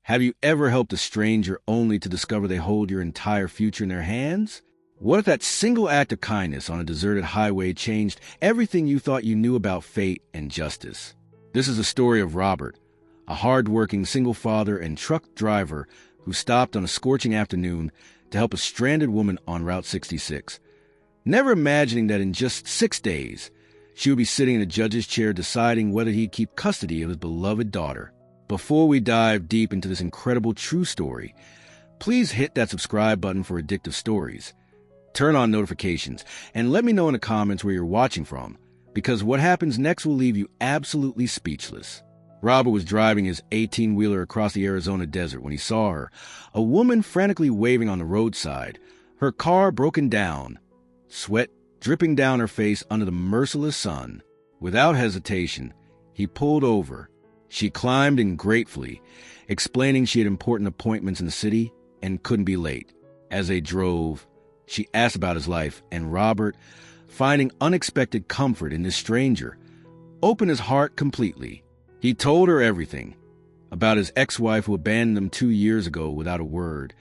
Have you ever helped a stranger only to discover they hold your entire future in their hands? What if that single act of kindness on a deserted highway changed everything you thought you knew about fate and justice? This is the story of Robert, a hard-working single father and truck driver who stopped on a scorching afternoon to help a stranded woman on Route 66, never imagining that in just 6 days, she would be sitting in a judge's chair deciding whether he'd keep custody of his beloved daughter. Before we dive deep into this incredible true story, please hit that subscribe button for addictive stories. Turn on notifications, and let me know in the comments where you're watching from, because what happens next will leave you absolutely speechless. Robert was driving his 18-wheeler across the Arizona desert when he saw her, a woman frantically waving on the roadside, her car broken down, sweat dripping down her face under the merciless sun. Without hesitation, he pulled over. She climbed in gratefully, explaining she had important appointments in the city and couldn't be late. As they drove, she asked about his life, and Robert, finding unexpected comfort in this stranger, opened his heart completely. He told her everything, about his ex-wife who abandoned him 2 years ago without a word,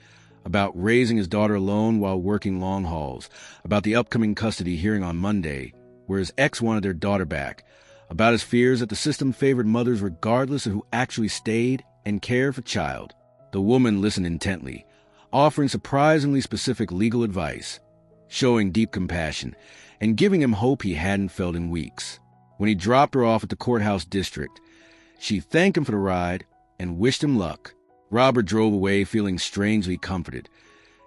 about raising his daughter alone while working long hauls, about the upcoming custody hearing on Monday, where his ex wanted their daughter back, about his fears that the system favored mothers regardless of who actually stayed and cared for child. The woman listened intently, offering surprisingly specific legal advice, showing deep compassion, and giving him hope he hadn't felt in weeks. When he dropped her off at the courthouse district, she thanked him for the ride and wished him luck. Robert drove away feeling strangely comforted,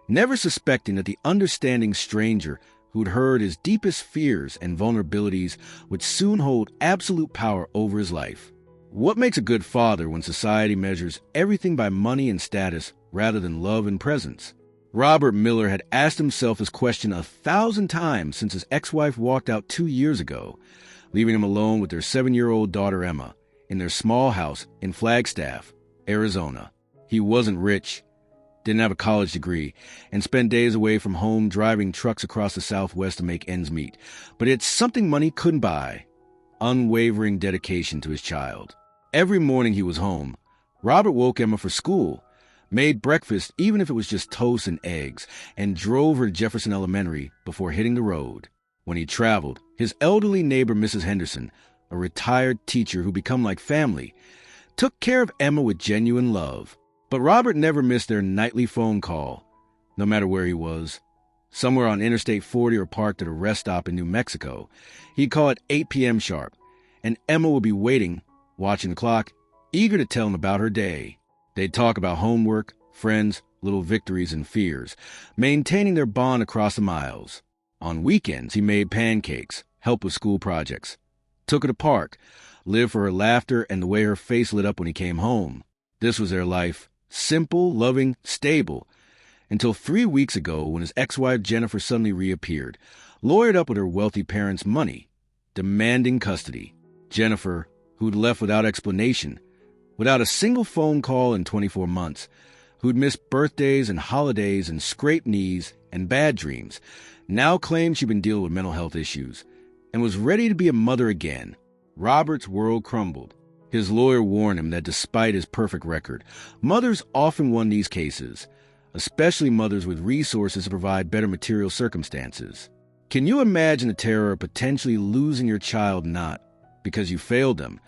never suspecting that the understanding stranger who'd heard his deepest fears and vulnerabilities would soon hold absolute power over his life. What makes a good father when society measures everything by money and status rather than love and presence? Robert Miller had asked himself this question 1,000 times since his ex-wife walked out 2 years ago, leaving him alone with their 7-year-old daughter Emma in their small house in Flagstaff, Arizona. He wasn't rich, didn't have a college degree, and spent days away from home driving trucks across the Southwest to make ends meet. But it's something money couldn't buy: unwavering dedication to his child. Every morning he was home, Robert woke Emma for school, made breakfast even if it was just toast and eggs, and drove her to Jefferson Elementary before hitting the road. When he traveled, his elderly neighbor Mrs. Henderson, a retired teacher who become like family, took care of Emma with genuine love. But Robert never missed their nightly phone call, no matter where he was. Somewhere on Interstate 40 or parked at a rest stop in New Mexico, he'd call at 8 p.m. sharp, and Emma would be waiting, watching the clock, eager to tell him about her day. They'd talk about homework, friends, little victories and fears, maintaining their bond across the miles. On weekends, he made pancakes, helped with school projects, took her to park, lived for her laughter and the way her face lit up when he came home. This was their life. Simple, loving, stable, until 3 weeks ago when his ex-wife Jennifer suddenly reappeared, lawyered up with her wealthy parents' money, demanding custody. Jennifer, who'd left without explanation, without a single phone call in 24 months, who'd missed birthdays and holidays and scraped knees and bad dreams, now claimed she'd been dealing with mental health issues and was ready to be a mother again. Robert's world crumbled. His lawyer warned him that despite his perfect record, mothers often won these cases, especially mothers with resources to provide better material circumstances. Can you imagine the terror of potentially losing your child not because you failed them,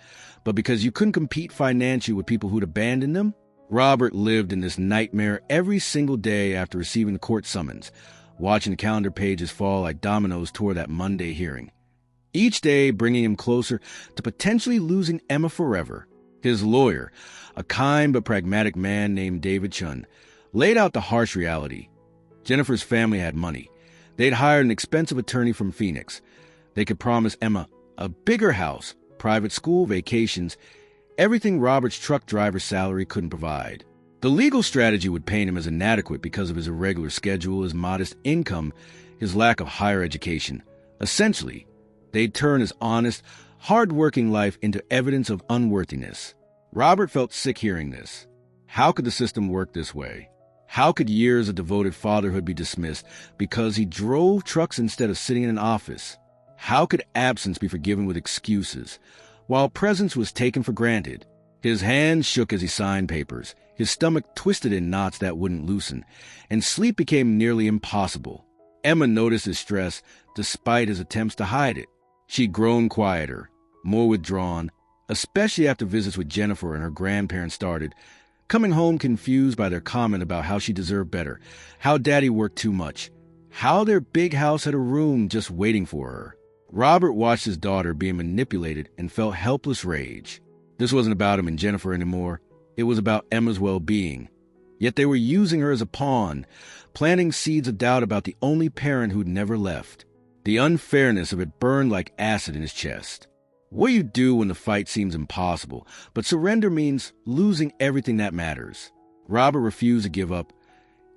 but because you couldn't compete financially with people who'd abandoned them? Robert lived in this nightmare every single day after receiving the court summons, watching the calendar pages fall like dominoes toward that Monday hearing. Each day bringing him closer to potentially losing Emma forever. His lawyer, a kind but pragmatic man named David Chun, laid out the harsh reality. Jennifer's family had money. They'd hired an expensive attorney from Phoenix. They could promise Emma a bigger house, private school, vacations, everything Robert's truck driver's salary couldn't provide. The legal strategy would paint him as inadequate because of his irregular schedule, his modest income, his lack of higher education. Essentially, they'd turn his honest, hard-working life into evidence of unworthiness. Robert felt sick hearing this. How could the system work this way? How could years of devoted fatherhood be dismissed because he drove trucks instead of sitting in an office? How could absence be forgiven with excuses, while presence was taken for granted? His hands shook as he signed papers, His stomach twisted in knots that wouldn't loosen, and sleep became nearly impossible. Emma noticed his stress despite his attempts to hide it. She'd grown quieter, more withdrawn, especially after visits with Jennifer and her grandparents started, coming home confused by their comment about how she deserved better, how Daddy worked too much, how their big house had a room just waiting for her. Robert watched his daughter being manipulated and felt helpless rage. This wasn't about him and Jennifer anymore. It was about Emma's well-being. Yet they were using her as a pawn, planting seeds of doubt about the only parent who'd never left. The unfairness of it burned like acid in his chest. What do you do when the fight seems impossible, but surrender means losing everything that matters? Robert refused to give up,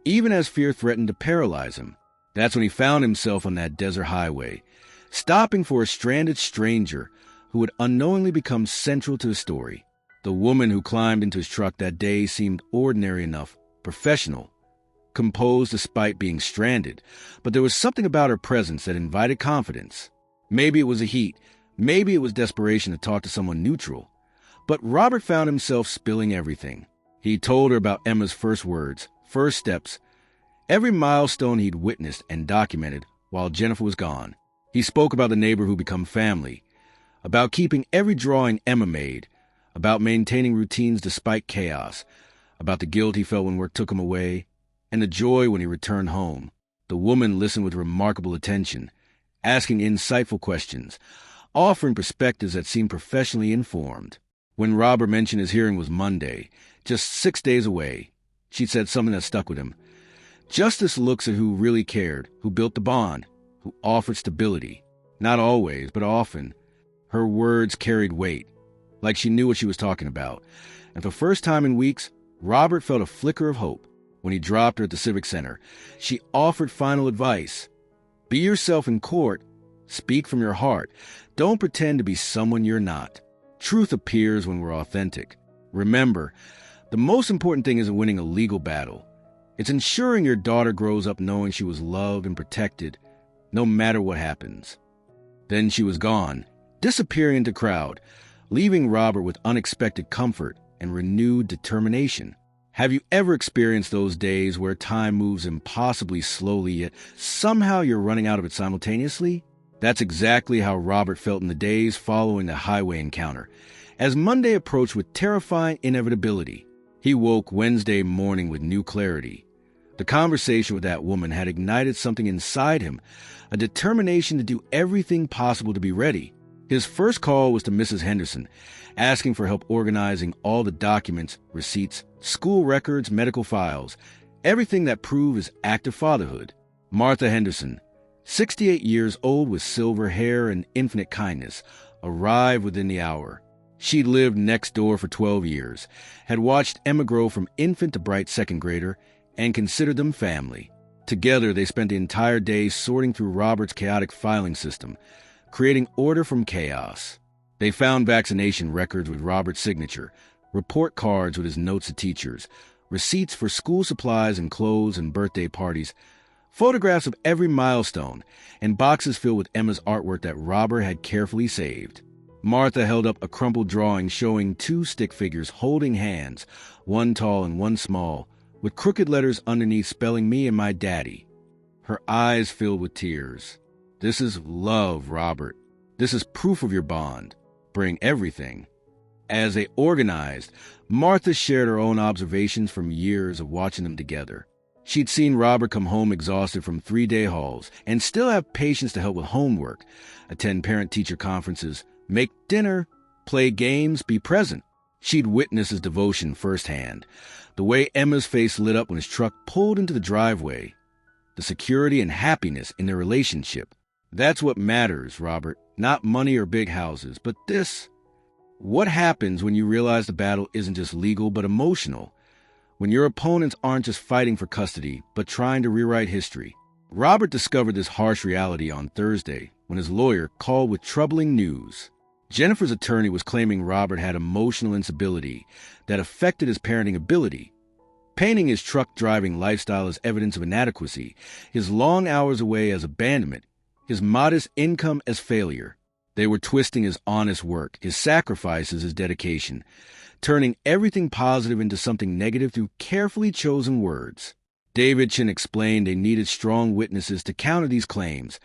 even as fear threatened to paralyze him. That's when he found himself on that desert highway, stopping for a stranded stranger who would unknowingly become central to his story. The woman who climbed into his truck that day seemed ordinary enough, professional, composed despite being stranded, but there was something about her presence that invited confidence. Maybe it was the heat, maybe it was desperation to talk to someone neutral, but Robert found himself spilling everything. He told her about Emma's first words, first steps, every milestone he'd witnessed and documented while Jennifer was gone. He spoke about the neighbor who became family, about keeping every drawing Emma made, about maintaining routines despite chaos, about the guilt he felt when work took him away, and the joy when he returned home. The woman listened with remarkable attention, asking insightful questions, offering perspectives that seemed professionally informed. When Robert mentioned his hearing was Monday, just 6 days away, she said something that stuck with him. Justice looks at who really cared, who built the bond, who offered stability. Not always, but often. Her words carried weight, like she knew what she was talking about. And for the first time in weeks, Robert felt a flicker of hope. When he dropped her at the Civic Center, she offered final advice. Be yourself in court. Speak from your heart. Don't pretend to be someone you're not. Truth appears when we're authentic. Remember, the most important thing isn't winning a legal battle. It's ensuring your daughter grows up knowing she was loved and protected, no matter what happens. Then she was gone, disappearing into crowd, leaving Robert with unexpected comfort and renewed determination. Have you ever experienced those days where time moves impossibly slowly, yet somehow you're running out of it simultaneously? That's exactly how Robert felt in the days following the highway encounter. As Monday approached with terrifying inevitability, he woke Wednesday morning with new clarity. The conversation with that woman had ignited something inside him, a determination to do everything possible to be ready. His first call was to Mrs. Henderson, asking for help organizing all the documents, receipts, school records, medical files, everything that proved his active fatherhood. Martha Henderson, 68 years old with silver hair and infinite kindness, arrived within the hour. She'd lived next door for 12 years, had watched Emma grow from infant to bright second grader, and considered them family. Together, they spent the entire day sorting through Robert's chaotic filing system, creating order from chaos. They found vaccination records with Robert's signature, report cards with his notes to teachers, receipts for school supplies and clothes and birthday parties, photographs of every milestone, and boxes filled with Emma's artwork that Robert had carefully saved. Martha held up a crumpled drawing showing 2 stick figures holding hands, one tall and one small, with crooked letters underneath spelling me and my daddy. Her eyes filled with tears. This is love, Robert. This is proof of your bond. Bring everything. As they organized, Martha shared her own observations from years of watching them together. She'd seen Robert come home exhausted from 3-day hauls and still have patience to help with homework, attend parent-teacher conferences, make dinner, play games, be present. She'd witnessed his devotion firsthand, the way Emma's face lit up when his truck pulled into the driveway, the security and happiness in their relationship. That's what matters, Robert, not money or big houses, but this. What happens when you realize the battle isn't just legal but emotional? When your opponents aren't just fighting for custody, but trying to rewrite history? Robert discovered this harsh reality on Thursday when his lawyer called with troubling news. Jennifer's attorney was claiming Robert had emotional instability that affected his parenting ability, painting his truck-driving lifestyle as evidence of inadequacy, his long hours away as abandonment, his modest income as failure. They were twisting his honest work, his sacrifices, his dedication, turning everything positive into something negative through carefully chosen words. Davidson explained they needed strong witnesses to counter these claims,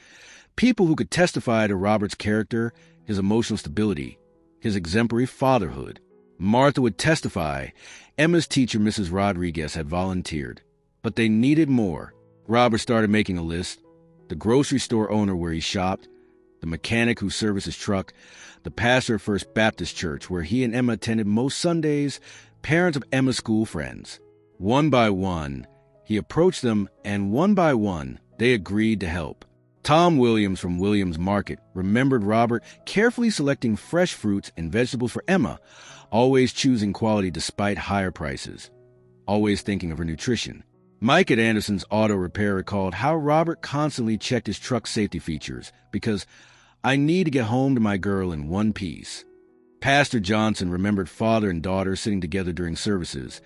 people who could testify to Robert's character, his emotional stability, his exemplary fatherhood. Martha would testify. Emma's teacher, Mrs. Rodriguez, had volunteered. But they needed more. Robert started making a list. The grocery store owner where he shopped, the mechanic who serviced his truck, the pastor of First Baptist Church where he and Emma attended most Sundays, parents of Emma's school friends. One by one, he approached them, and one by one, they agreed to help. Tom Williams from Williams Market remembered Robert carefully selecting fresh fruits and vegetables for Emma, always choosing quality despite higher prices, always thinking of her nutrition. Mike at Anderson's Auto Repair recalled how Robert constantly checked his truck's safety features because I need to get home to my girl in one piece. Pastor Johnson remembered father and daughter sitting together during services,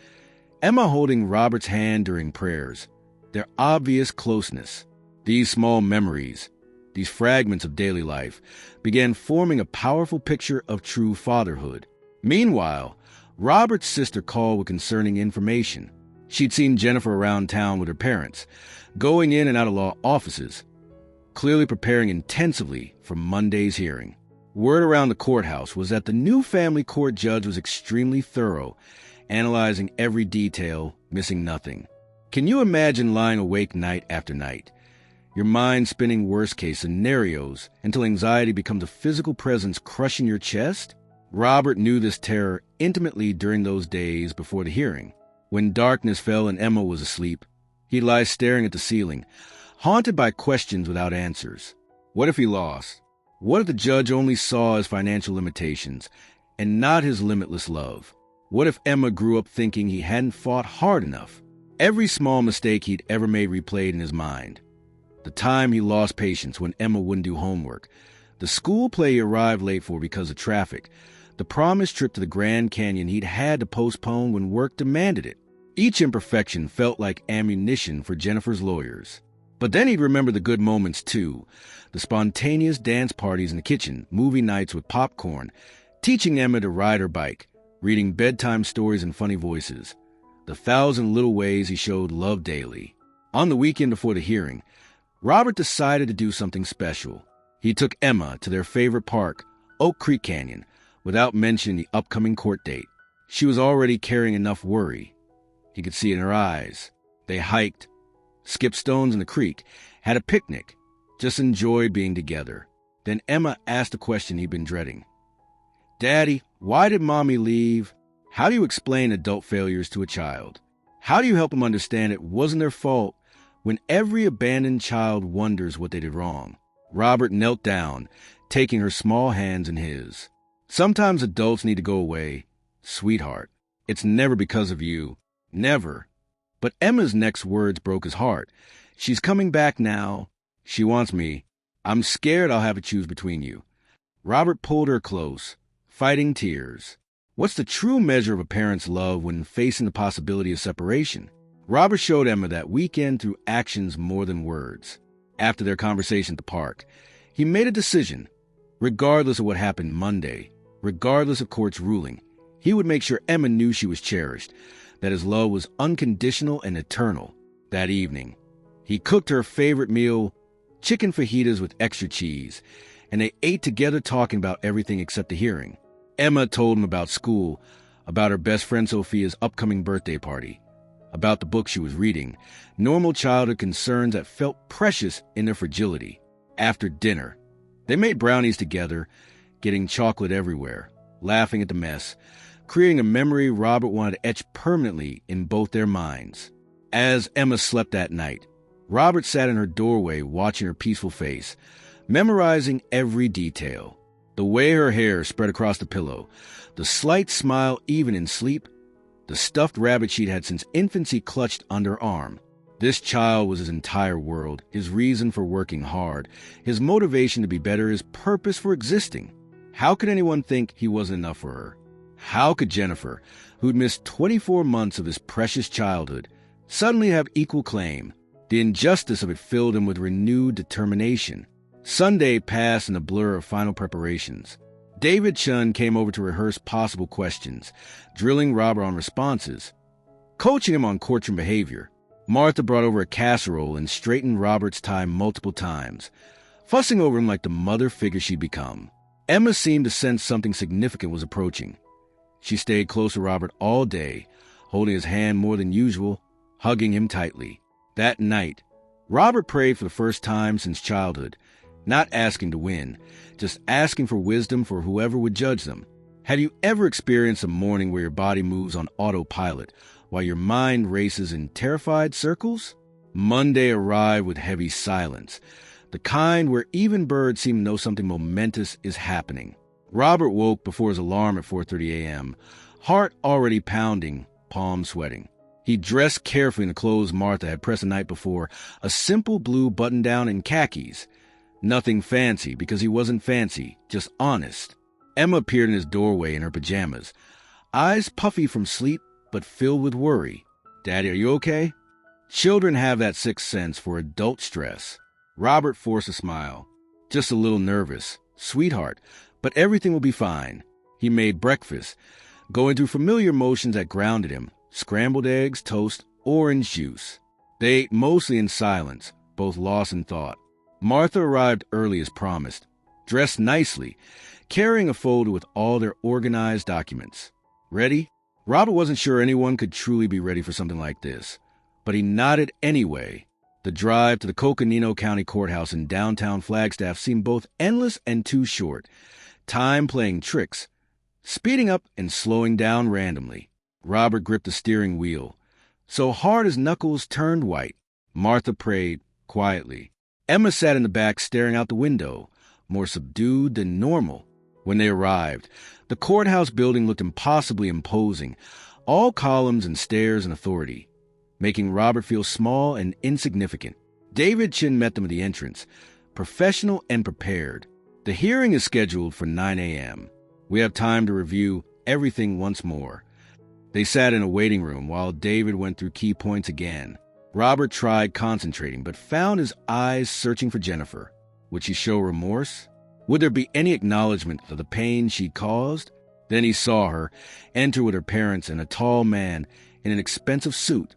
Emma holding Robert's hand during prayers, their obvious closeness. These small memories, these fragments of daily life, began forming a powerful picture of true fatherhood. Meanwhile, Robert's sister called with concerning information. She'd seen Jennifer around town with her parents, going in and out of law offices, clearly preparing intensively for Monday's hearing. Word around the courthouse was that the new family court judge was extremely thorough, analyzing every detail, missing nothing. Can you imagine lying awake night after night, your mind spinning worst-case scenarios until anxiety becomes a physical presence crushing your chest? Robert knew this terror intimately during those days before the hearing. When darkness fell and Emma was asleep, he'd lie staring at the ceiling, haunted by questions without answers. What if he lost? What if the judge only saw his financial limitations and not his limitless love? What if Emma grew up thinking he hadn't fought hard enough? Every small mistake he'd ever made replayed in his mind. The time he lost patience when Emma wouldn't do homework, the school play he arrived late for because of traffic, the promised trip to the Grand Canyon he'd had to postpone when work demanded it. Each imperfection felt like ammunition for Jennifer's lawyers. But then he'd remember the good moments, too. The spontaneous dance parties in the kitchen, movie nights with popcorn, teaching Emma to ride her bike, reading bedtime stories in funny voices, the 1,000 little ways he showed love daily. On the weekend before the hearing, Robert decided to do something special. He took Emma to their favorite park, Oak Creek Canyon, without mentioning the upcoming court date. She was already carrying enough worry. He could see it in her eyes. They hiked, skipped stones in the creek, had a picnic, just enjoyed being together. Then Emma asked a question he'd been dreading. Daddy, why did Mommy leave? How do you explain adult failures to a child? How do you help them understand it wasn't their fault when every abandoned child wonders what they did wrong? Robert knelt down, taking her small hands in his. Sometimes adults need to go away. Sweetheart, it's never because of you. Never. But Emma's next words broke his heart. She's coming back now. She wants me. I'm scared I'll have to choose between you. Robert pulled her close, fighting tears. What's the true measure of a parent's love when facing the possibility of separation? Robert showed Emma that weekend through actions more than words. After their conversation at the park, he made a decision. Regardless of what happened Monday, regardless of court's ruling, he would make sure Emma knew she was cherished, that his love was unconditional and eternal. That evening, he cooked her favorite meal, chicken fajitas with extra cheese, and they ate together talking about everything except the hearing. Emma told him about school, about her best friend Sophia's upcoming birthday party, about the book she was reading, normal childhood concerns that felt precious in their fragility. After dinner, they made brownies together, getting chocolate everywhere, laughing at the mess, creating a memory Robert wanted to etch permanently in both their minds. As Emma slept that night, Robert sat in her doorway watching her peaceful face, memorizing every detail. The way her hair spread across the pillow, the slight smile even in sleep, the stuffed rabbit she'd had since infancy clutched under her arm. This child was his entire world, his reason for working hard, his motivation to be better, his purpose for existing. How could anyone think he wasn't enough for her? How could Jennifer, who'd missed 24 months of his precious childhood, suddenly have equal claim? The injustice of it filled him with renewed determination. Sunday passed in a blur of final preparations. David Chun came over to rehearse possible questions, drilling Robert on responses, coaching him on courtroom behavior. Martha brought over a casserole and straightened Robert's tie multiple times, fussing over him like the mother figure she'd become. Emma seemed to sense something significant was approaching. She stayed close to Robert all day, holding his hand more than usual, hugging him tightly. That night, Robert prayed for the first time since childhood, not asking to win, just asking for wisdom for whoever would judge them. Have you ever experienced a morning where your body moves on autopilot while your mind races in terrified circles? Monday arrived with heavy silence, the kind where even birds seem to know something momentous is happening. Robert woke before his alarm at 4:30 a.m., heart already pounding, palms sweating. He dressed carefully in the clothes Martha had pressed the night before, a simple blue button-down and khakis. Nothing fancy, because he wasn't fancy, just honest. Emma appeared in his doorway in her pajamas, eyes puffy from sleep but filled with worry. "Daddy, are you okay?" Children have that sixth sense for adult stress. Robert forced a smile. "Just a little nervous. Sweetheart, but everything will be fine." He made breakfast, going through familiar motions that grounded him: scrambled eggs, toast, orange juice. They ate mostly in silence, both lost in thought. Martha arrived early as promised, dressed nicely, carrying a folder with all their organized documents. Ready? Robert wasn't sure anyone could truly be ready for something like this, but he nodded anyway. The drive to the Coconino County Courthouse in downtown Flagstaff seemed both endless and too short, time playing tricks, speeding up and slowing down randomly. Robert gripped the steering wheel, so hard his knuckles turned white. Martha prayed quietly. Emma sat in the back staring out the window, more subdued than normal. When they arrived, the courthouse building looked impossibly imposing, all columns and stairs and authority, making Robert feel small and insignificant. David Chin met them at the entrance, professional and prepared. "The hearing is scheduled for 9 a.m. We have time to review everything once more." They sat in a waiting room while David went through key points again. Robert tried concentrating, but found his eyes searching for Jennifer. Would she show remorse? Would there be any acknowledgement of the pain she'd caused? Then he saw her enter with her parents and a tall man in an expensive suit,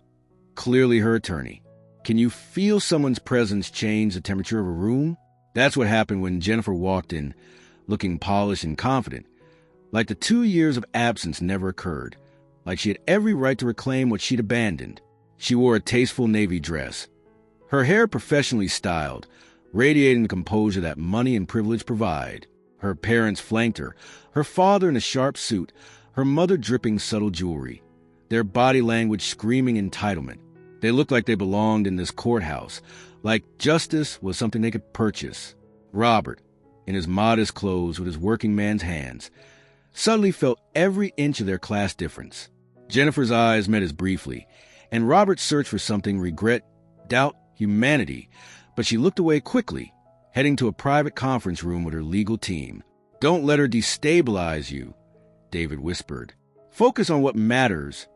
clearly her attorney. Can you feel someone's presence change the temperature of a room? That's what happened when Jennifer walked in, looking polished and confident, like the 2 years of absence never occurred, like she had every right to reclaim what she'd abandoned. She wore a tasteful navy dress, her hair professionally styled, radiating the composure that money and privilege provide. Her parents flanked her, her father in a sharp suit, her mother dripping subtle jewelry, their body language screaming entitlement. They looked like they belonged in this courthouse, like justice was something they could purchase. Robert, in his modest clothes with his working man's hands, suddenly felt every inch of their class difference. Jennifer's eyes met his briefly, and Robert searched for something: regret, doubt, humanity, but she looked away quickly, heading to a private conference room with her legal team. "Don't let her destabilize you," David whispered. "Focus on what matters,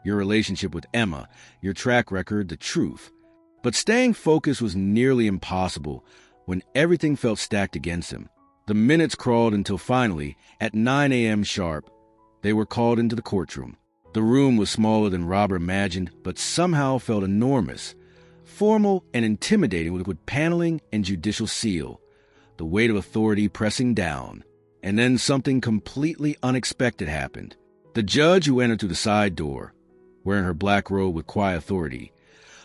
your relationship with Emma, your track record, the truth." But staying focused was nearly impossible when everything felt stacked against him. The minutes crawled until finally, at 9 a.m. sharp, they were called into the courtroom. The room was smaller than Robert imagined, but somehow felt enormous, formal and intimidating with paneling and judicial seal, the weight of authority pressing down. And then something completely unexpected happened. The judge who entered through the side door, wearing her black robe with quiet authority,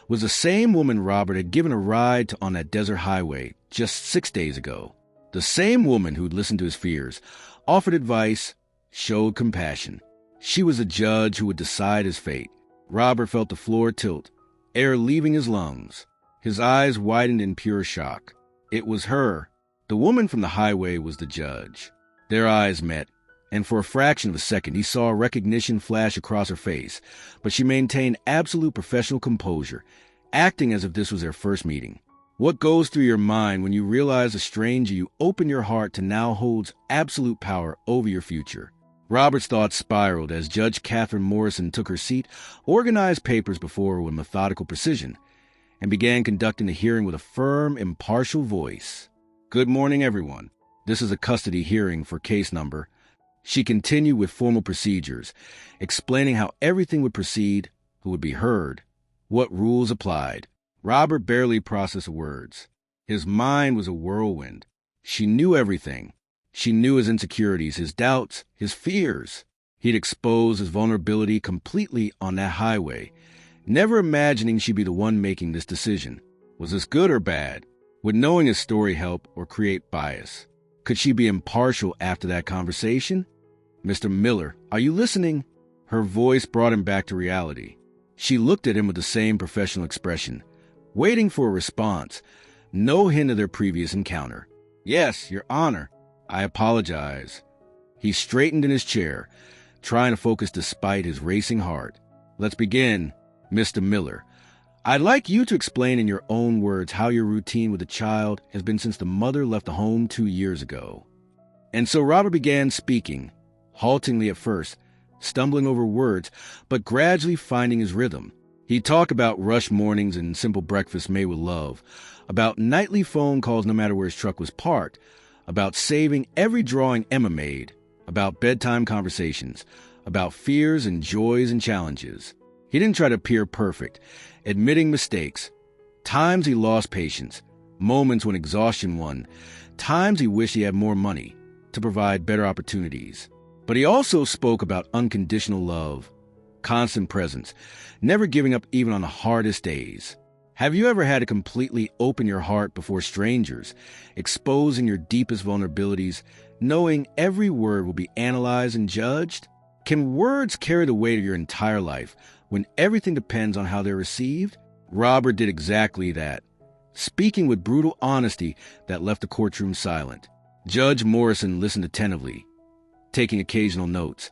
was the same woman Robert had given a ride on that desert highway just 6 days ago. The same woman who'd listened to his fears, offered advice, showed compassion. She was a judge who would decide his fate. Robert felt the floor tilt, air leaving his lungs. His eyes widened in pure shock. It was her. The woman from the highway was the judge. Their eyes met, and for a fraction of a second he saw recognition flash across her face, but she maintained absolute professional composure, acting as if this was their first meeting. What goes through your mind when you realize a stranger you open your heart to now holds absolute power over your future? Robert's thoughts spiraled as Judge Katherine Morrison took her seat, organized papers before her with methodical precision, and began conducting the hearing with a firm, impartial voice. Good morning, everyone. This is a custody hearing for case number. She continued with formal procedures, explaining how everything would proceed, who would be heard, what rules applied. Robert barely processed words. His mind was a whirlwind. She knew everything. She knew his insecurities, his doubts, his fears. He'd exposed his vulnerability completely on that highway, never imagining she'd be the one making this decision. Was this good or bad? Would knowing his story help or create bias? Could she be impartial after that conversation? Mr. Miller, are you listening? Her voice brought him back to reality. She looked at him with the same professional expression, waiting for a response. No hint of their previous encounter. Yes, Your Honor. I apologize. He straightened in his chair, trying to focus despite his racing heart. Let's begin, Mr. Miller. I'd like you to explain in your own words how your routine with the child has been since the mother left the home 2 years ago. And so Robert began speaking, haltingly at first, stumbling over words, but gradually finding his rhythm. He'd talk about rushed mornings and simple breakfasts made with love, about nightly phone calls no matter where his truck was parked, about saving every drawing Emma made, about bedtime conversations, about fears and joys and challenges. He didn't try to appear perfect, admitting mistakes, times he lost patience, moments when exhaustion won, times he wished he had more money to provide better opportunities. But he also spoke about unconditional love, constant presence, never giving up even on the hardest days. Have you ever had to completely open your heart before strangers, exposing your deepest vulnerabilities, knowing every word will be analyzed and judged? Can words carry the weight of your entire life when everything depends on how they're received? Robert did exactly that, speaking with brutal honesty that left the courtroom silent. Judge Morrison listened attentively, taking occasional notes,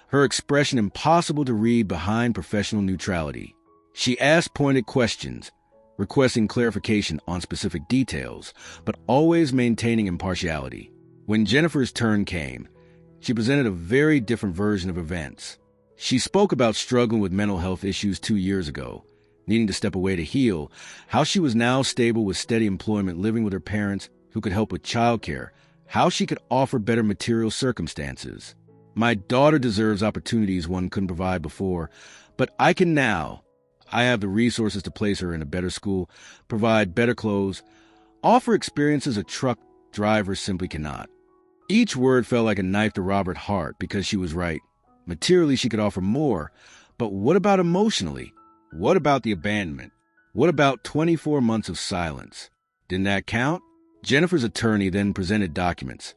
her expression impossible to read behind professional neutrality. She asked pointed questions, requesting clarification on specific details, but always maintaining impartiality. When Jennifer's turn came, she presented a very different version of events. She spoke about struggling with mental health issues 2 years ago, needing to step away to heal, how she was now stable with steady employment, living with her parents who could help with childcare, how she could offer better material circumstances. My daughter deserves opportunities one couldn't provide before, but I can now. I have the resources to place her in a better school, provide better clothes, offer experiences a truck driver simply cannot. Each word felt like a knife to Robert's heart because she was right. Materially, she could offer more, but what about emotionally? What about the abandonment? What about 24 months of silence? Didn't that count? Jennifer's attorney then presented documents,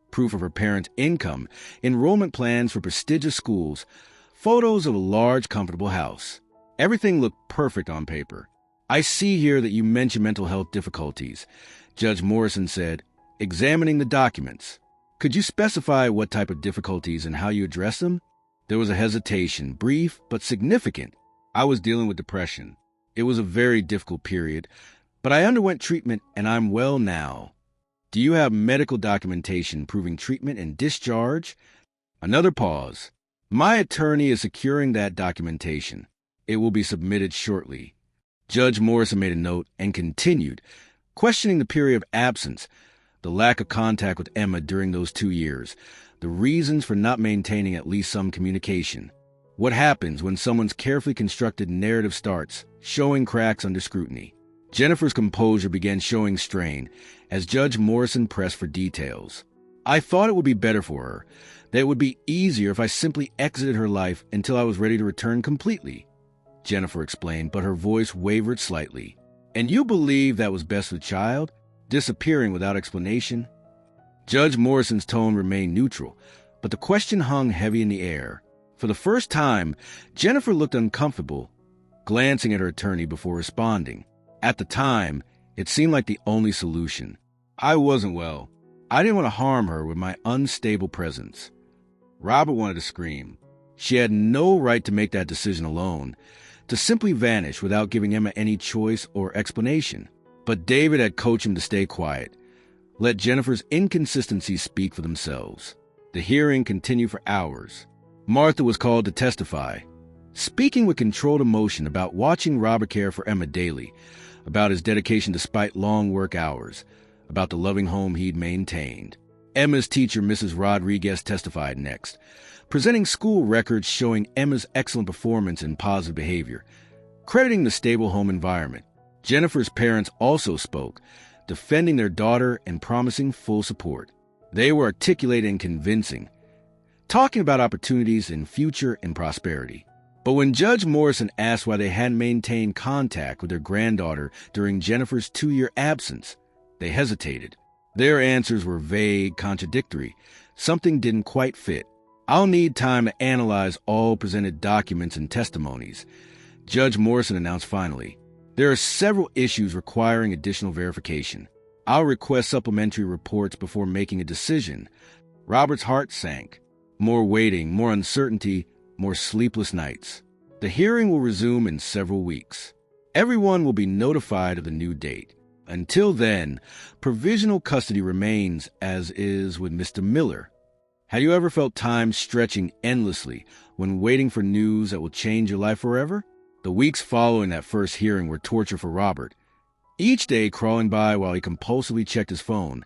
proof of her parents' income, enrollment plans for prestigious schools, photos of a large, comfortable house. Everything looked perfect on paper. I see here that you mention mental health difficulties, Judge Morrison said, examining the documents. Could you specify what type of difficulties and how you address them? There was a hesitation, brief but significant. I was dealing with depression. It was a very difficult period, but I underwent treatment and I'm well now. Do you have medical documentation proving treatment and discharge? Another pause. My attorney is securing that documentation. It will be submitted shortly. Judge Morrison made a note and continued, questioning the period of absence, the lack of contact with Emma during those 2 years, the reasons for not maintaining at least some communication. What happens when someone's carefully constructed narrative starts showing cracks under scrutiny? Jennifer's composure began showing strain as Judge Morrison pressed for details. I thought it would be better for her, that it would be easier if I simply exited her life until I was ready to return completely, Jennifer explained, but her voice wavered slightly. And you believe that was best for the child, disappearing without explanation? Judge Morrison's tone remained neutral, but the question hung heavy in the air. For the first time, Jennifer looked uncomfortable, glancing at her attorney before responding. At the time, it seemed like the only solution. I wasn't well. I didn't want to harm her with my unstable presence. Robert wanted to scream. She had no right to make that decision alone, to simply vanish without giving Emma any choice or explanation. But David had coached him to stay quiet. Let Jennifer's inconsistencies speak for themselves. The hearing continued for hours. Martha was called to testify, speaking with controlled emotion about watching Robert care for Emma daily, about his dedication despite long work hours, about the loving home he'd maintained. Emma's teacher, Mrs. Rodriguez, testified next, presenting school records showing Emma's excellent performance and positive behavior, crediting the stable home environment. Jennifer's parents also spoke, defending their daughter and promising full support. They were articulate and convincing, talking about opportunities in future and prosperity. But when Judge Morrison asked why they hadn't maintained contact with their granddaughter during Jennifer's 2-year absence, they hesitated. Their answers were vague, contradictory. Something didn't quite fit. "I'll need time to analyze all presented documents and testimonies," Judge Morrison announced finally. "There are several issues requiring additional verification. I'll request supplementary reports before making a decision." Robert's heart sank. More waiting, more uncertainty, more sleepless nights. The hearing will resume in several weeks. Everyone will be notified of the new date. Until then, provisional custody remains as is with Mr. Miller. Have you ever felt time stretching endlessly when waiting for news that will change your life forever? The weeks following that first hearing were torture for Robert. Each day crawling by while he compulsively checked his phone,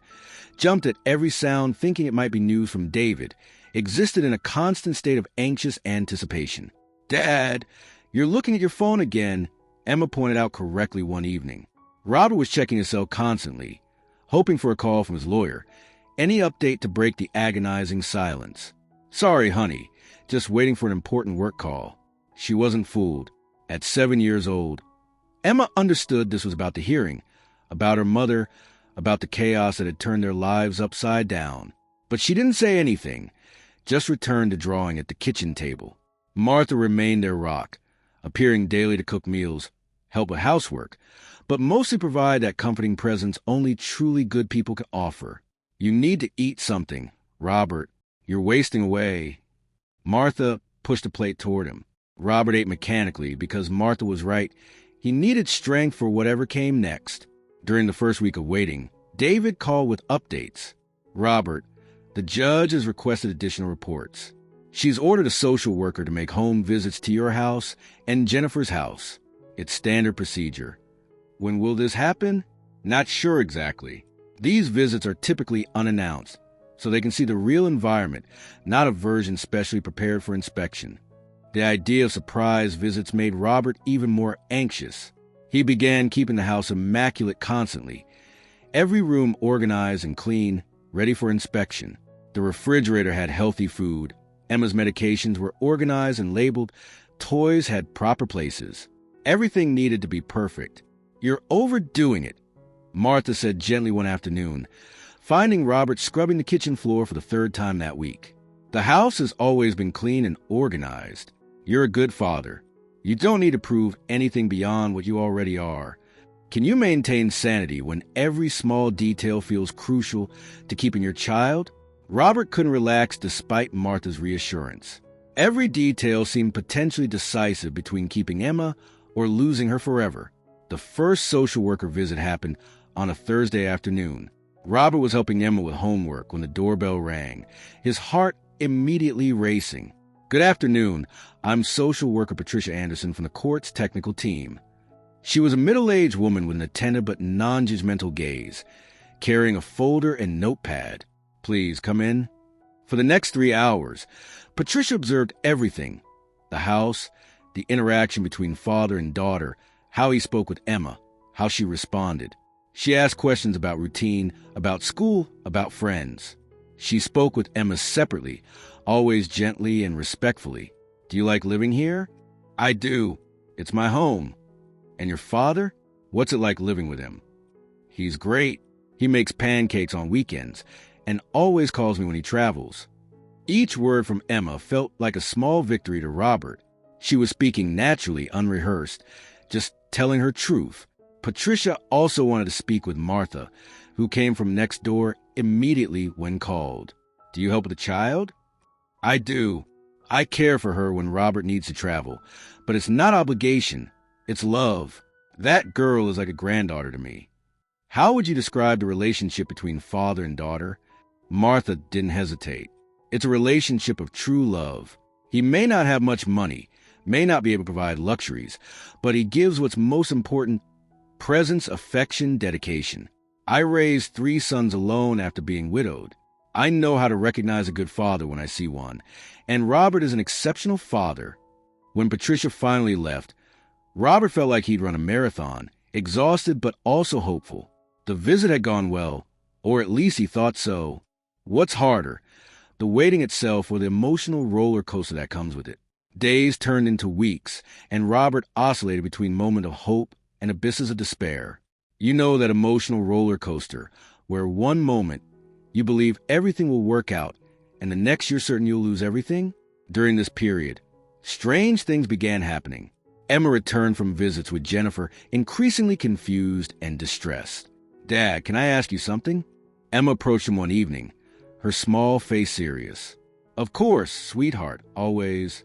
jumped at every sound thinking it might be news from David, existed in a constant state of anxious anticipation. "Dad, you're looking at your phone again," Emma pointed out correctly one evening. Robert was checking his cell constantly, hoping for a call from his lawyer, any update to break the agonizing silence. "Sorry, honey, just waiting for an important work call." She wasn't fooled. At 7 years old, Emma understood this was about the hearing, about her mother, about the chaos that had turned their lives upside down. But she didn't say anything, just returned to drawing at the kitchen table. Martha remained their rock, appearing daily to cook meals, help with housework, but mostly provide that comforting presence only truly good people can offer. "You need to eat something, Robert. You're wasting away." Martha pushed a plate toward him. Robert ate mechanically because Martha was right. He needed strength for whatever came next. During the first week of waiting, David called with updates. "Robert, the judge has requested additional reports. She's ordered a social worker to make home visits to your house and Jennifer's house. It's standard procedure." "When will this happen?" "Not sure exactly. These visits are typically unannounced, so they can see the real environment, not a version specially prepared for inspection." The idea of surprise visits made Robert even more anxious. He began keeping the house immaculate constantly, every room organized and clean, ready for inspection. The refrigerator had healthy food. Emma's medications were organized and labeled. Toys had proper places. Everything needed to be perfect. "You're overdoing it," Martha said gently one afternoon, finding Robert scrubbing the kitchen floor for the 3rd time that week. "The house has always been clean and organized. You're a good father. You don't need to prove anything beyond what you already are. Can you maintain sanity when every small detail feels crucial to keeping your child?" Robert couldn't relax despite Martha's reassurance. Every detail seemed potentially decisive between keeping Emma or losing her forever. The first social worker visit happened on a Thursday afternoon. Robert was helping Emma with homework when the doorbell rang, his heart immediately racing. "Good afternoon. I'm social worker Patricia Anderson from the court's technical team." She was a middle-aged woman with an attentive but non-judgmental gaze, carrying a folder and notepad. "Please come in." For the next 3 hours, Patricia observed everything: the house, the interaction between father and daughter, how he spoke with Emma, how she responded. She asked questions about routine, about school, about friends. She spoke with Emma separately, always gently and respectfully. "Do you like living here?" "I do. It's my home." "And your father? What's it like living with him?" "He's great. He makes pancakes on weekends and always calls me when he travels." Each word from Emma felt like a small victory to Robert. She was speaking naturally, unrehearsed, just telling her truth. Patricia also wanted to speak with Martha, who came from next door immediately when called. "Do you help with the child?" "I do. I care for her when Robert needs to travel, but it's not obligation. It's love. That girl is like a granddaughter to me." "How would you describe the relationship between father and daughter?" Martha didn't hesitate. "It's a relationship of true love. He may not have much money, may not be able to provide luxuries, but he gives what's most important: presence, affection, dedication. I raised 3 sons alone after being widowed. I know how to recognize a good father when I see one, and Robert is an exceptional father. When Patricia finally left, Robert felt like he'd run a marathon, exhausted but also hopeful. The visit had gone well, or at least he thought so. What's harder, the waiting itself or the emotional roller coaster that comes with it? Days turned into weeks, and Robert oscillated between moments of hope and abysses of despair. You know that emotional roller coaster, where one moment you believe everything will work out, and the next you're certain you'll lose everything? During this period, strange things began happening. Emma returned from visits with Jennifer, increasingly confused and distressed. "Dad, can I ask you something?" Emma approached him one evening, her small face serious. "Of course, sweetheart, always."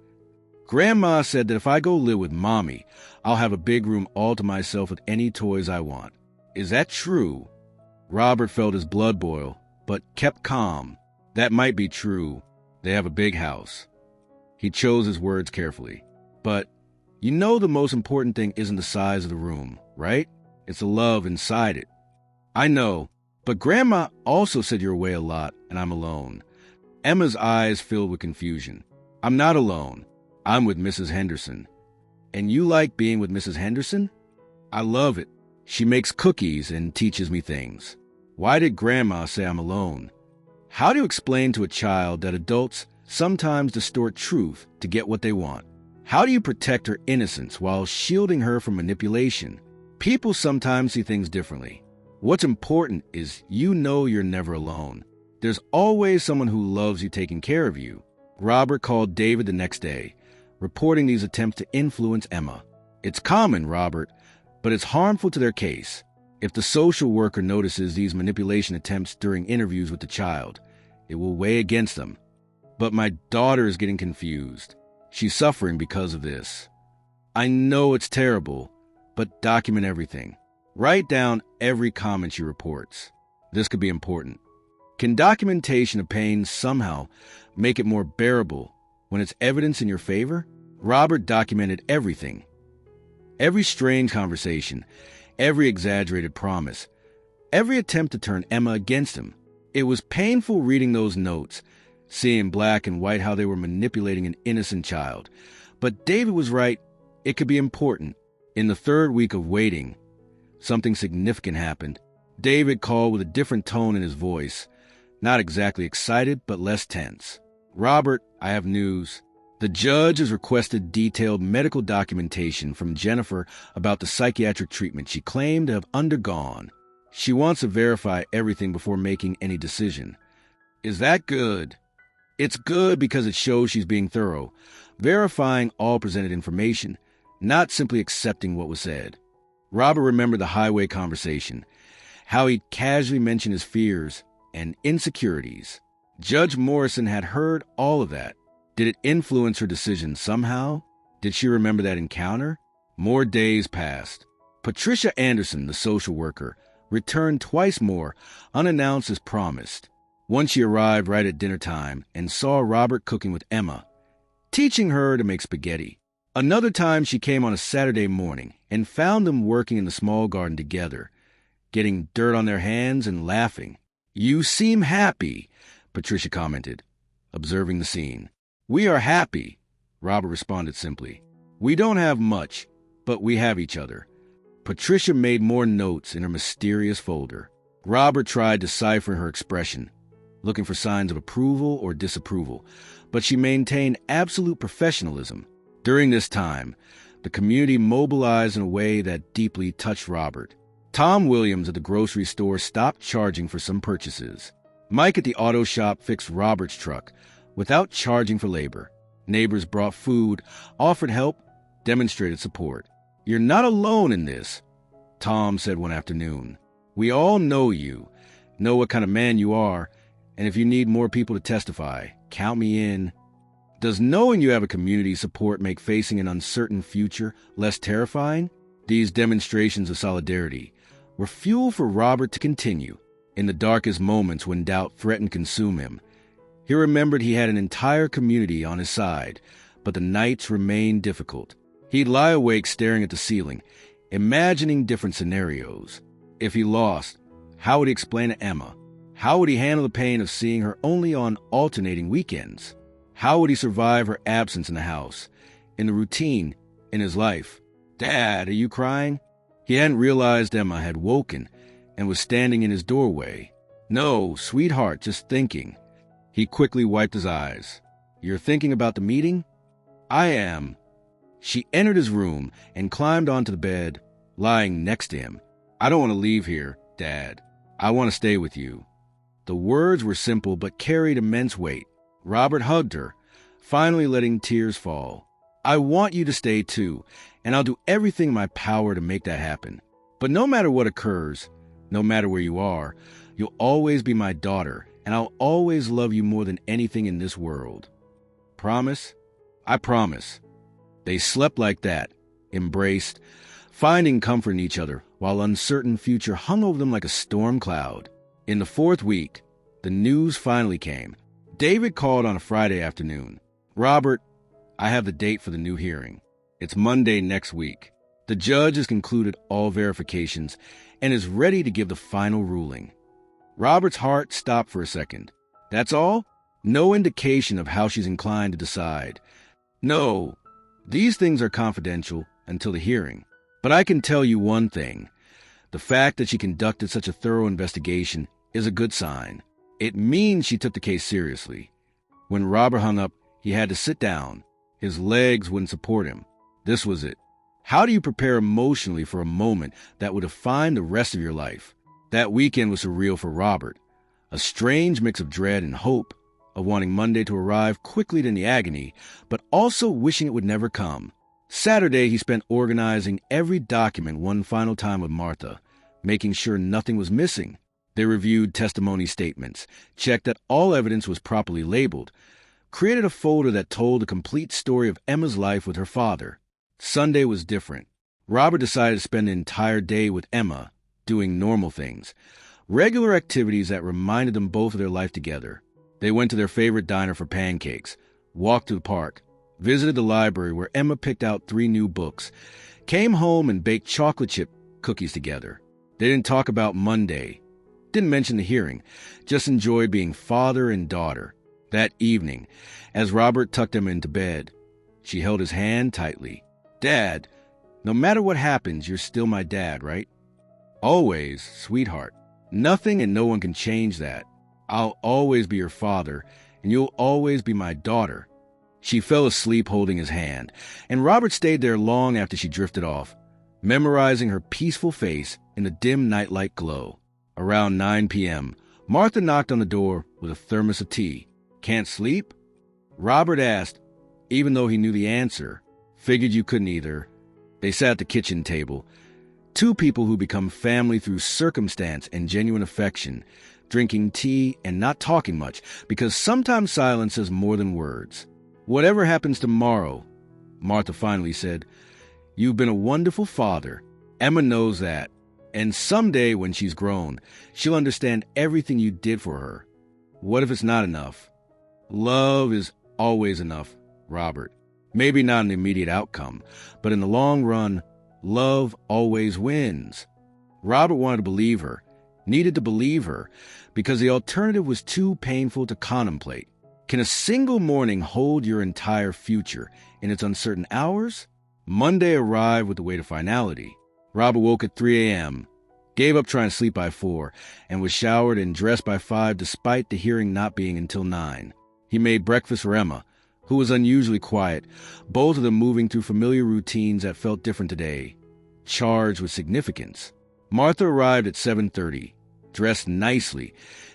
"Grandma said that if I go live with Mommy, I'll have a big room all to myself with any toys I want. Is that true?" Robert felt his blood boil, but kept calm. "That might be true. They have a big house." He chose his words carefully. "But you know the most important thing isn't the size of the room, right? It's the love inside it." "I know, but Grandma also said you're away a lot and I'm alone." Emma's eyes filled with confusion. "I'm not alone. I'm with Mrs. Henderson." "And you like being with Mrs. Henderson?" "I love it. She makes cookies and teaches me things." "Why did Grandma say I'm alone?" How do you explain to a child that adults sometimes distort truth to get what they want? How do you protect her innocence while shielding her from manipulation? People sometimes see things differently. What's important is you know you're never alone. There's always someone who loves you taking care of you. Robert called David the next day, reporting these attempts to influence Emma. "It's common, Robert, but it's harmful to their case. If the social worker notices these manipulation attempts during interviews with the child, it will weigh against them. But my daughter is getting confused. She's suffering because of this." "I know it's terrible, but document everything. Write down every comment she reports. This could be important. Can documentation of pain somehow make it more bearable when it's evidence in your favor?" Robert documented everything. Every strange conversation, every exaggerated promise, every attempt to turn Emma against him. It was painful reading those notes, seeing black and white how they were manipulating an innocent child. But David was right. It could be important. In the 3rd week of waiting, something significant happened. David called with a different tone in his voice, not exactly excited, but less tense. "Robert, I have news. The judge has requested detailed medical documentation from Jennifer about the psychiatric treatment she claimed to have undergone. She wants to verify everything before making any decision." "Is that good?" "It's good because it shows she's being thorough, verifying all presented information, not simply accepting what was said." Robert remembered the highway conversation, how he'd casually mentioned his fears and insecurities. Judge Morrison had heard all of that. Did it influence her decision somehow? Did she remember that encounter? More days passed. Patricia Anderson, the social worker, returned twice more, unannounced as promised. Once she arrived right at dinner time and saw Robert cooking with Emma, teaching her to make spaghetti. Another time she came on a Saturday morning and found them working in the small garden together, getting dirt on their hands and laughing. "You seem happy," Patricia commented, observing the scene. "We are happy," Robert responded simply. "We don't have much, but we have each other." Patricia made more notes in her mysterious folder. Robert tried deciphering her expression, looking for signs of approval or disapproval, but she maintained absolute professionalism. During this time, the community mobilized in a way that deeply touched Robert. Tom Williams at the grocery store stopped charging for some purchases. Mike at the auto shop fixed Robert's truck without charging for labor. Neighbors brought food, offered help, demonstrated support. "You're not alone in this," Tom said one afternoon. "We all know you, know what kind of man you are, and if you need more people to testify, count me in." Does knowing you have a community support make facing an uncertain future less terrifying? These demonstrations of solidarity were fuel for Robert to continue. In the darkest moments when doubt threatened to consume him, he remembered he had an entire community on his side, but the nights remained difficult. He'd lie awake staring at the ceiling, imagining different scenarios. If he lost, How would he explain to Emma? How would he handle the pain of seeing her only on alternating weekends? How would he survive her absence in the house, in the routine, in his life? "Dad, are you crying?" He hadn't realized Emma had woken and was standing in his doorway. "No, sweetheart, just thinking." He quickly wiped his eyes. "You're thinking about the meeting?" "I am." She entered his room and climbed onto the bed, lying next to him. "I don't want to leave here, Dad. I want to stay with you." The words were simple but carried immense weight. Robert hugged her, finally letting tears fall. "I want you to stay too, and I'll do everything in my power to make that happen. But no matter what occurs, no matter where you are, you'll always be my daughter, and I'll always love you more than anything in this world. Promise?" "I promise." They slept like that, embraced, finding comfort in each other, while uncertain future hung over them like a storm cloud. In the 4th week, the news finally came. David called on a Friday afternoon. "Robert, I have the date for the new hearing. It's Monday next week. The judge has concluded all verifications and is ready to give the final ruling." Robert's heart stopped for a second. "That's all? No indication of how she's inclined to decide?" "No, these things are confidential until the hearing. But I can tell you one thing. The fact that she conducted such a thorough investigation is a good sign. It means she took the case seriously." When Robert hung up, he had to sit down. His legs wouldn't support him. This was it. How do you prepare emotionally for a moment that would define the rest of your life? That weekend was surreal for Robert. A strange mix of dread and hope, of wanting Monday to arrive quickly than the agony, but also wishing it would never come. Saturday, he spent organizing every document one final time with Martha, making sure nothing was missing. They reviewed testimony statements, checked that all evidence was properly labeled, created a folder that told the complete story of Emma's life with her father. Sunday was different. Robert decided to spend the entire day with Emma, doing normal things, regular activities that reminded them both of their life together. They went to their favorite diner for pancakes, walked to the park, visited the library where Emma picked out 3 new books, came home and baked chocolate chip cookies together. They didn't talk about Monday, didn't mention the hearing, just enjoyed being father and daughter. That evening, as Robert tucked Emma into bed, she held his hand tightly. "Dad, no matter what happens, you're still my dad, right?" "Always, sweetheart. Nothing and no one can change that. I'll always be your father, and you'll always be my daughter." She fell asleep holding his hand, and Robert stayed there long after she drifted off, memorizing her peaceful face in the dim nightlight glow. Around 9 p.m., Martha knocked on the door with a thermos of tea. "Can't sleep?" Robert asked, even though he knew the answer. "Figured you couldn't either." They sat at the kitchen table, 2 people who become family through circumstance and genuine affection, drinking tea and not talking much, because sometimes silence says more than words. "Whatever happens tomorrow," Martha finally said, "you've been a wonderful father. Emma knows that. And someday when she's grown, she'll understand everything you did for her. What if it's not enough?" "Love is always enough, Robert. Maybe not in the immediate outcome, but in the long run, love always wins." Robert wanted to believe her, needed to believe her, because the alternative was too painful to contemplate. Can a single morning hold your entire future in its uncertain hours? Monday arrived with the weight of finality. Robert woke at 3 a.m., gave up trying to sleep by 4, and was showered and dressed by 5 despite the hearing not being until 9. He made breakfast for Emma, who was unusually quiet, both of them moving through familiar routines that felt different today, charged with significance. Martha arrived at 7:30, dressed nicely,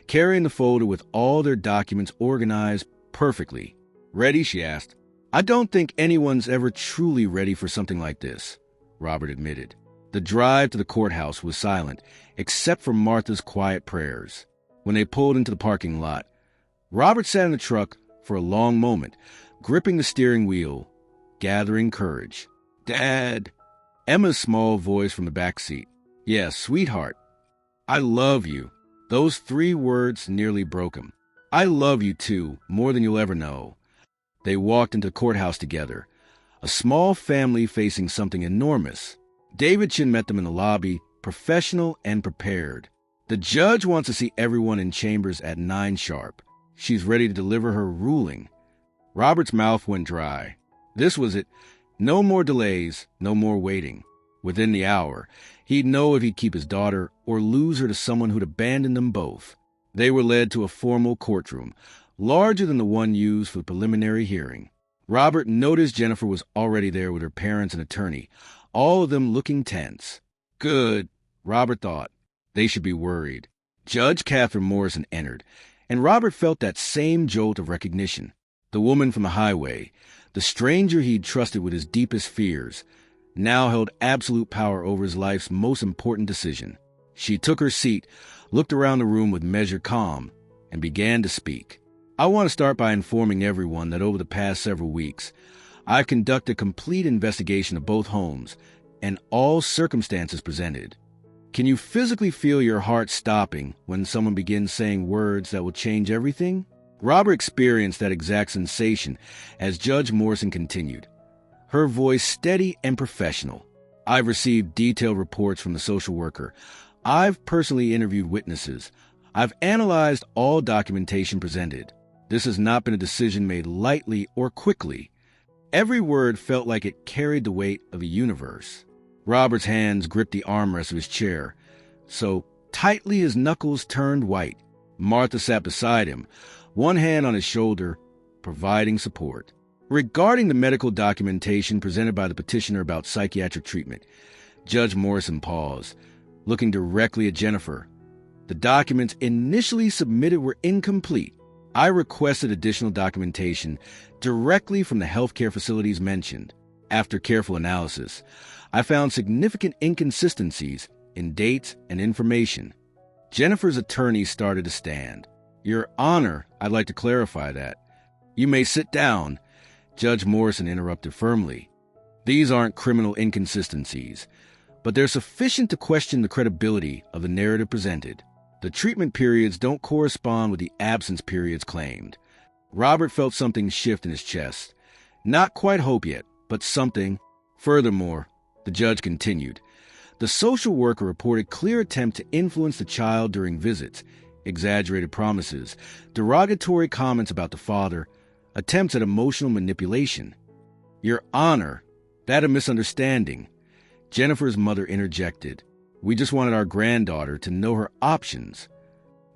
carrying the folder with all their documents organized perfectly. "Ready?" she asked. "I don't think anyone's ever truly ready for something like this," Robert admitted. The drive to the courthouse was silent, except for Martha's quiet prayers. When they pulled into the parking lot, Robert sat in the truck for a long moment, gripping the steering wheel, gathering courage. "Dad," Emma's small voice from the back seat. "Yes, sweetheart. I love you." Those 3 words nearly broke him. "I love you too, more than you'll ever know." They walked into the courthouse together, a small family facing something enormous. David Chin met them in the lobby, professional and prepared. The judge wants to see everyone in chambers at 9 sharp. She's ready to deliver her ruling. Robert's mouth went dry. This was it. No more delays, no more waiting. Within the hour, he'd know if he'd keep his daughter or lose her to someone who'd abandoned them both. They were led to a formal courtroom, larger than the one used for the preliminary hearing. Robert noticed Jennifer was already there with her parents and attorney, all of them looking tense. Good, Robert thought. They should be worried. Judge Katherine Morrison entered, and Robert felt that same jolt of recognition. The woman from the highway, the stranger he'd trusted with his deepest fears, now held absolute power over his life's most important decision. She took her seat, looked around the room with measured calm, and began to speak. I want to start by informing everyone that over the past several weeks, I've conducted a complete investigation of both homes and all circumstances presented. Can you physically feel your heart stopping when someone begins saying words that will change everything? Robert experienced that exact sensation as Judge Morrison continued, her voice steady and professional. I've received detailed reports from the social worker. I've personally interviewed witnesses. I've analyzed all documentation presented. This has not been a decision made lightly or quickly. Every word felt like it carried the weight of a universe. Robert's hands gripped the armrest of his chair, so tightly his knuckles turned white. Martha sat beside him, one hand on his shoulder, providing support. Regarding the medical documentation presented by the petitioner about psychiatric treatment, Judge Morrison paused, looking directly at Jennifer. The documents initially submitted were incomplete. I requested additional documentation directly from the healthcare facilities mentioned. After careful analysis, I found significant inconsistencies in dates and information. Jennifer's attorney started to stand. Your Honor, I'd like to clarify that. You may sit down, Judge Morrison interrupted firmly. These aren't criminal inconsistencies, but they're sufficient to question the credibility of the narrative presented. The treatment periods don't correspond with the absence periods claimed. Robert felt something shift in his chest. Not quite hope yet, but something. Furthermore, the judge continued, the social worker reported clear attempt to influence the child during visits, exaggerated promises, derogatory comments about the father, attempts at emotional manipulation. Your Honor, that a misunderstanding. Jennifer's mother interjected. We just wanted our granddaughter to know her options.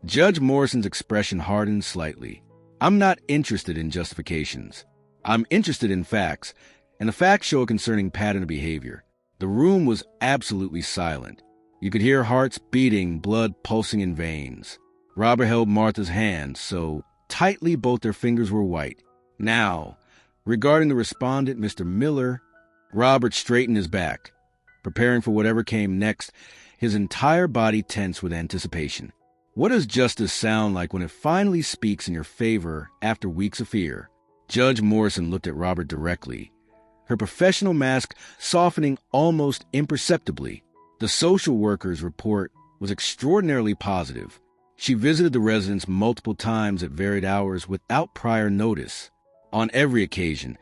Judge Morrison's expression hardened slightly. I'm not interested in justifications. I'm interested in facts, and the facts show a concerning pattern of behavior. The room was absolutely silent. You could hear hearts beating, blood pulsing in veins. Robert held Martha's hand so tightly both their fingers were white. Now, regarding the respondent, Mr. Miller, Robert straightened his back, preparing for whatever came next, his entire body tense with anticipation. What does justice sound like when it finally speaks in your favor after weeks of fear? Judge Morrison looked at Robert directly, her professional mask softening almost imperceptibly. The social worker's report was extraordinarily positive. She visited the residence multiple times at varied hours without prior notice. On every occasion,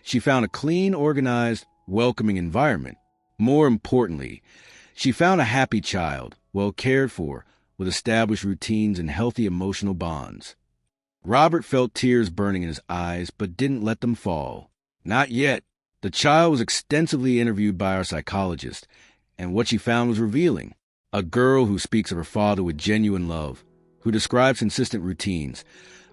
she found a clean, organized, welcoming environment. More importantly, she found a happy child, well cared for, with established routines and healthy emotional bonds. Robert felt tears burning in his eyes, but didn't let them fall. Not yet. The child was extensively interviewed by our psychologist, and what she found was revealing. A girl who speaks of her father with genuine love, who describes consistent routines,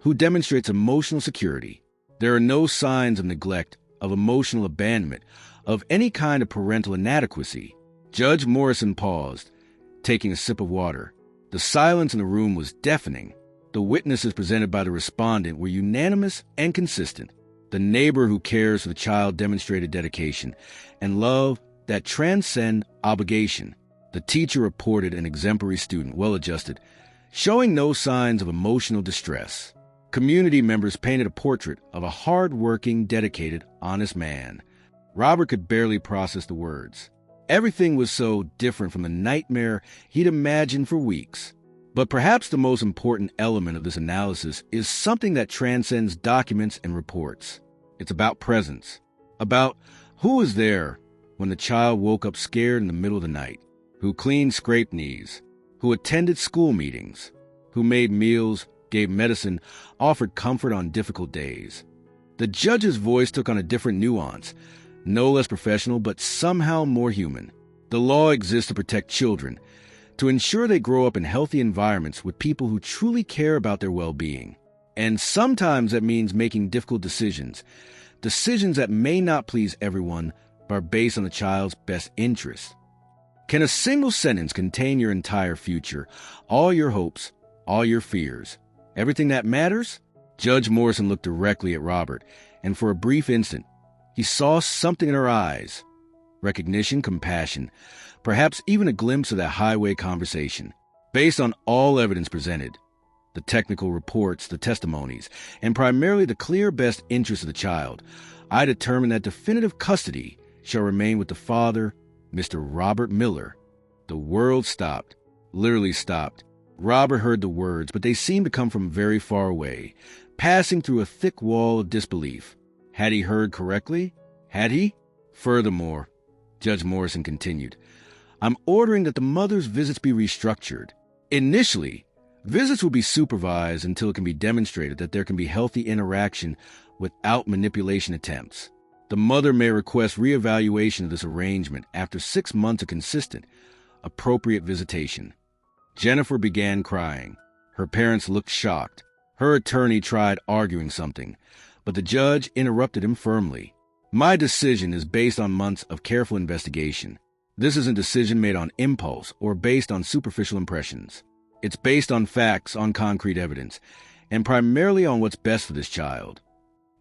who demonstrates emotional security. There are no signs of neglect, of emotional abandonment, of any kind of parental inadequacy. Judge Morrison paused, taking a sip of water. The silence in the room was deafening. The witnesses presented by the respondent were unanimous and consistent. The neighbor who cares for the child demonstrated dedication and love that transcend obligation. The teacher reported an exemplary student, well-adjusted, showing no signs of emotional distress. Community members painted a portrait of a hard-working, dedicated, honest man. Robert could barely process the words. Everything was so different from the nightmare he'd imagined for weeks. But perhaps the most important element of this analysis is something that transcends documents and reports. It's about presence. About who was there when the child woke up scared in the middle of the night, who cleaned scraped knees, who attended school meetings, who made meals, gave medicine, offered comfort on difficult days. The judge's voice took on a different nuance, no less professional, but somehow more human. The law exists to protect children, to ensure they grow up in healthy environments with people who truly care about their well-being. And sometimes that means making difficult decisions that may not please everyone, but are based on the child's best interests. Can a single sentence contain your entire future, all your hopes, all your fears, everything that matters? Judge Morrison looked directly at Robert, and for a brief instant, he saw something in her eyes. Recognition, compassion, perhaps even a glimpse of that highway conversation. Based on all evidence presented, the technical reports, the testimonies, and primarily the clear best interest of the child, I determined that definitive custody shall remain with the father, Mr. Robert Miller. The world stopped, literally stopped. Robert heard the words, but they seemed to come from very far away, passing through a thick wall of disbelief. Had he heard correctly? Had he? Furthermore, Judge Morrison continued, I'm ordering that the mother's visits be restructured. Initially, visits will be supervised until it can be demonstrated that there can be healthy interaction without manipulation attempts. The mother may request reevaluation of this arrangement after 6 months of consistent, appropriate visitation. Jennifer began crying. Her parents looked shocked. Her attorney tried arguing something, but the judge interrupted him firmly. My decision is based on months of careful investigation. This isn't a decision made on impulse or based on superficial impressions. It's based on facts, on concrete evidence, and primarily on what's best for this child.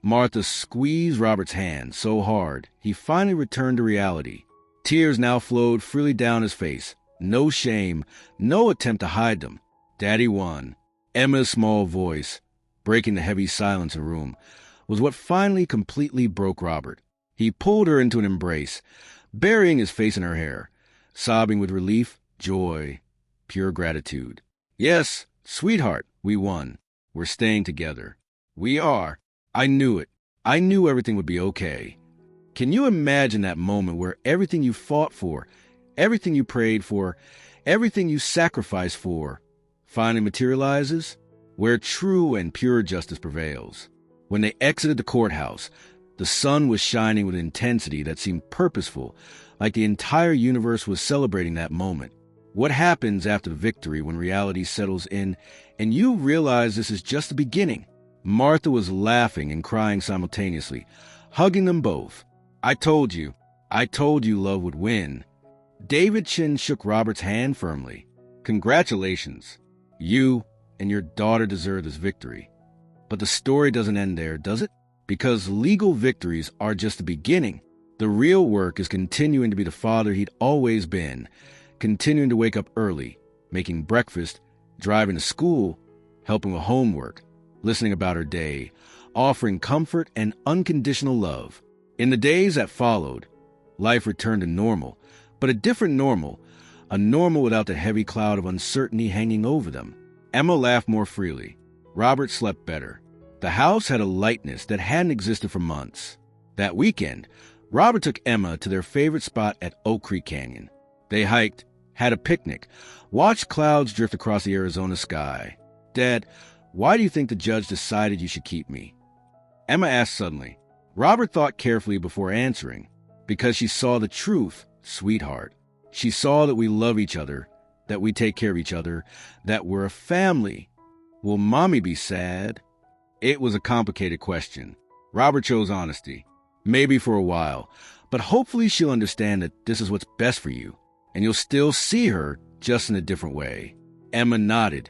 Martha squeezed Robert's hand so hard, he finally returned to reality. Tears now flowed freely down his face. No shame, no attempt to hide them. Daddy won. Emma's small voice, breaking the heavy silence in the room, was what finally completely broke Robert. He pulled her into an embrace, burying his face in her hair, sobbing with relief, joy, pure gratitude. Yes, sweetheart, we won. We're staying together. We are. I knew it. I knew everything would be okay. Can you imagine that moment where everything you fought for, everything you prayed for, everything you sacrificed for, finally materializes? Where true and pure justice prevails. When they exited the courthouse, the sun was shining with intensity that seemed purposeful, like the entire universe was celebrating that moment. What happens after victory when reality settles in and you realize this is just the beginning? Martha was laughing and crying simultaneously, hugging them both. I told you love would win. David Chin shook Robert's hand firmly. Congratulations. You and your daughter deserve this victory. But the story doesn't end there, does it? Because legal victories are just the beginning. The real work is continuing to be the father he'd always been, continuing to wake up early, making breakfast, driving to school, helping with homework, listening about her day, offering comfort and unconditional love. In the days that followed, life returned to normal, but a different normal, a normal without the heavy cloud of uncertainty hanging over them. Emma laughed more freely. Robert slept better. The house had a lightness that hadn't existed for months. That weekend, Robert took Emma to their favorite spot at Oak Creek Canyon. They hiked, had a picnic, watched clouds drift across the Arizona sky. Dad, why do you think the judge decided you should keep me? Emma asked suddenly. Robert thought carefully before answering. Because she saw the truth, sweetheart. She saw that we love each other, that we take care of each other, that we're a family. Will Mommy be sad? It was a complicated question. Robert chose honesty. Maybe for a while, but hopefully she'll understand that this is what's best for you, and you'll still see her just in a different way. Emma nodded,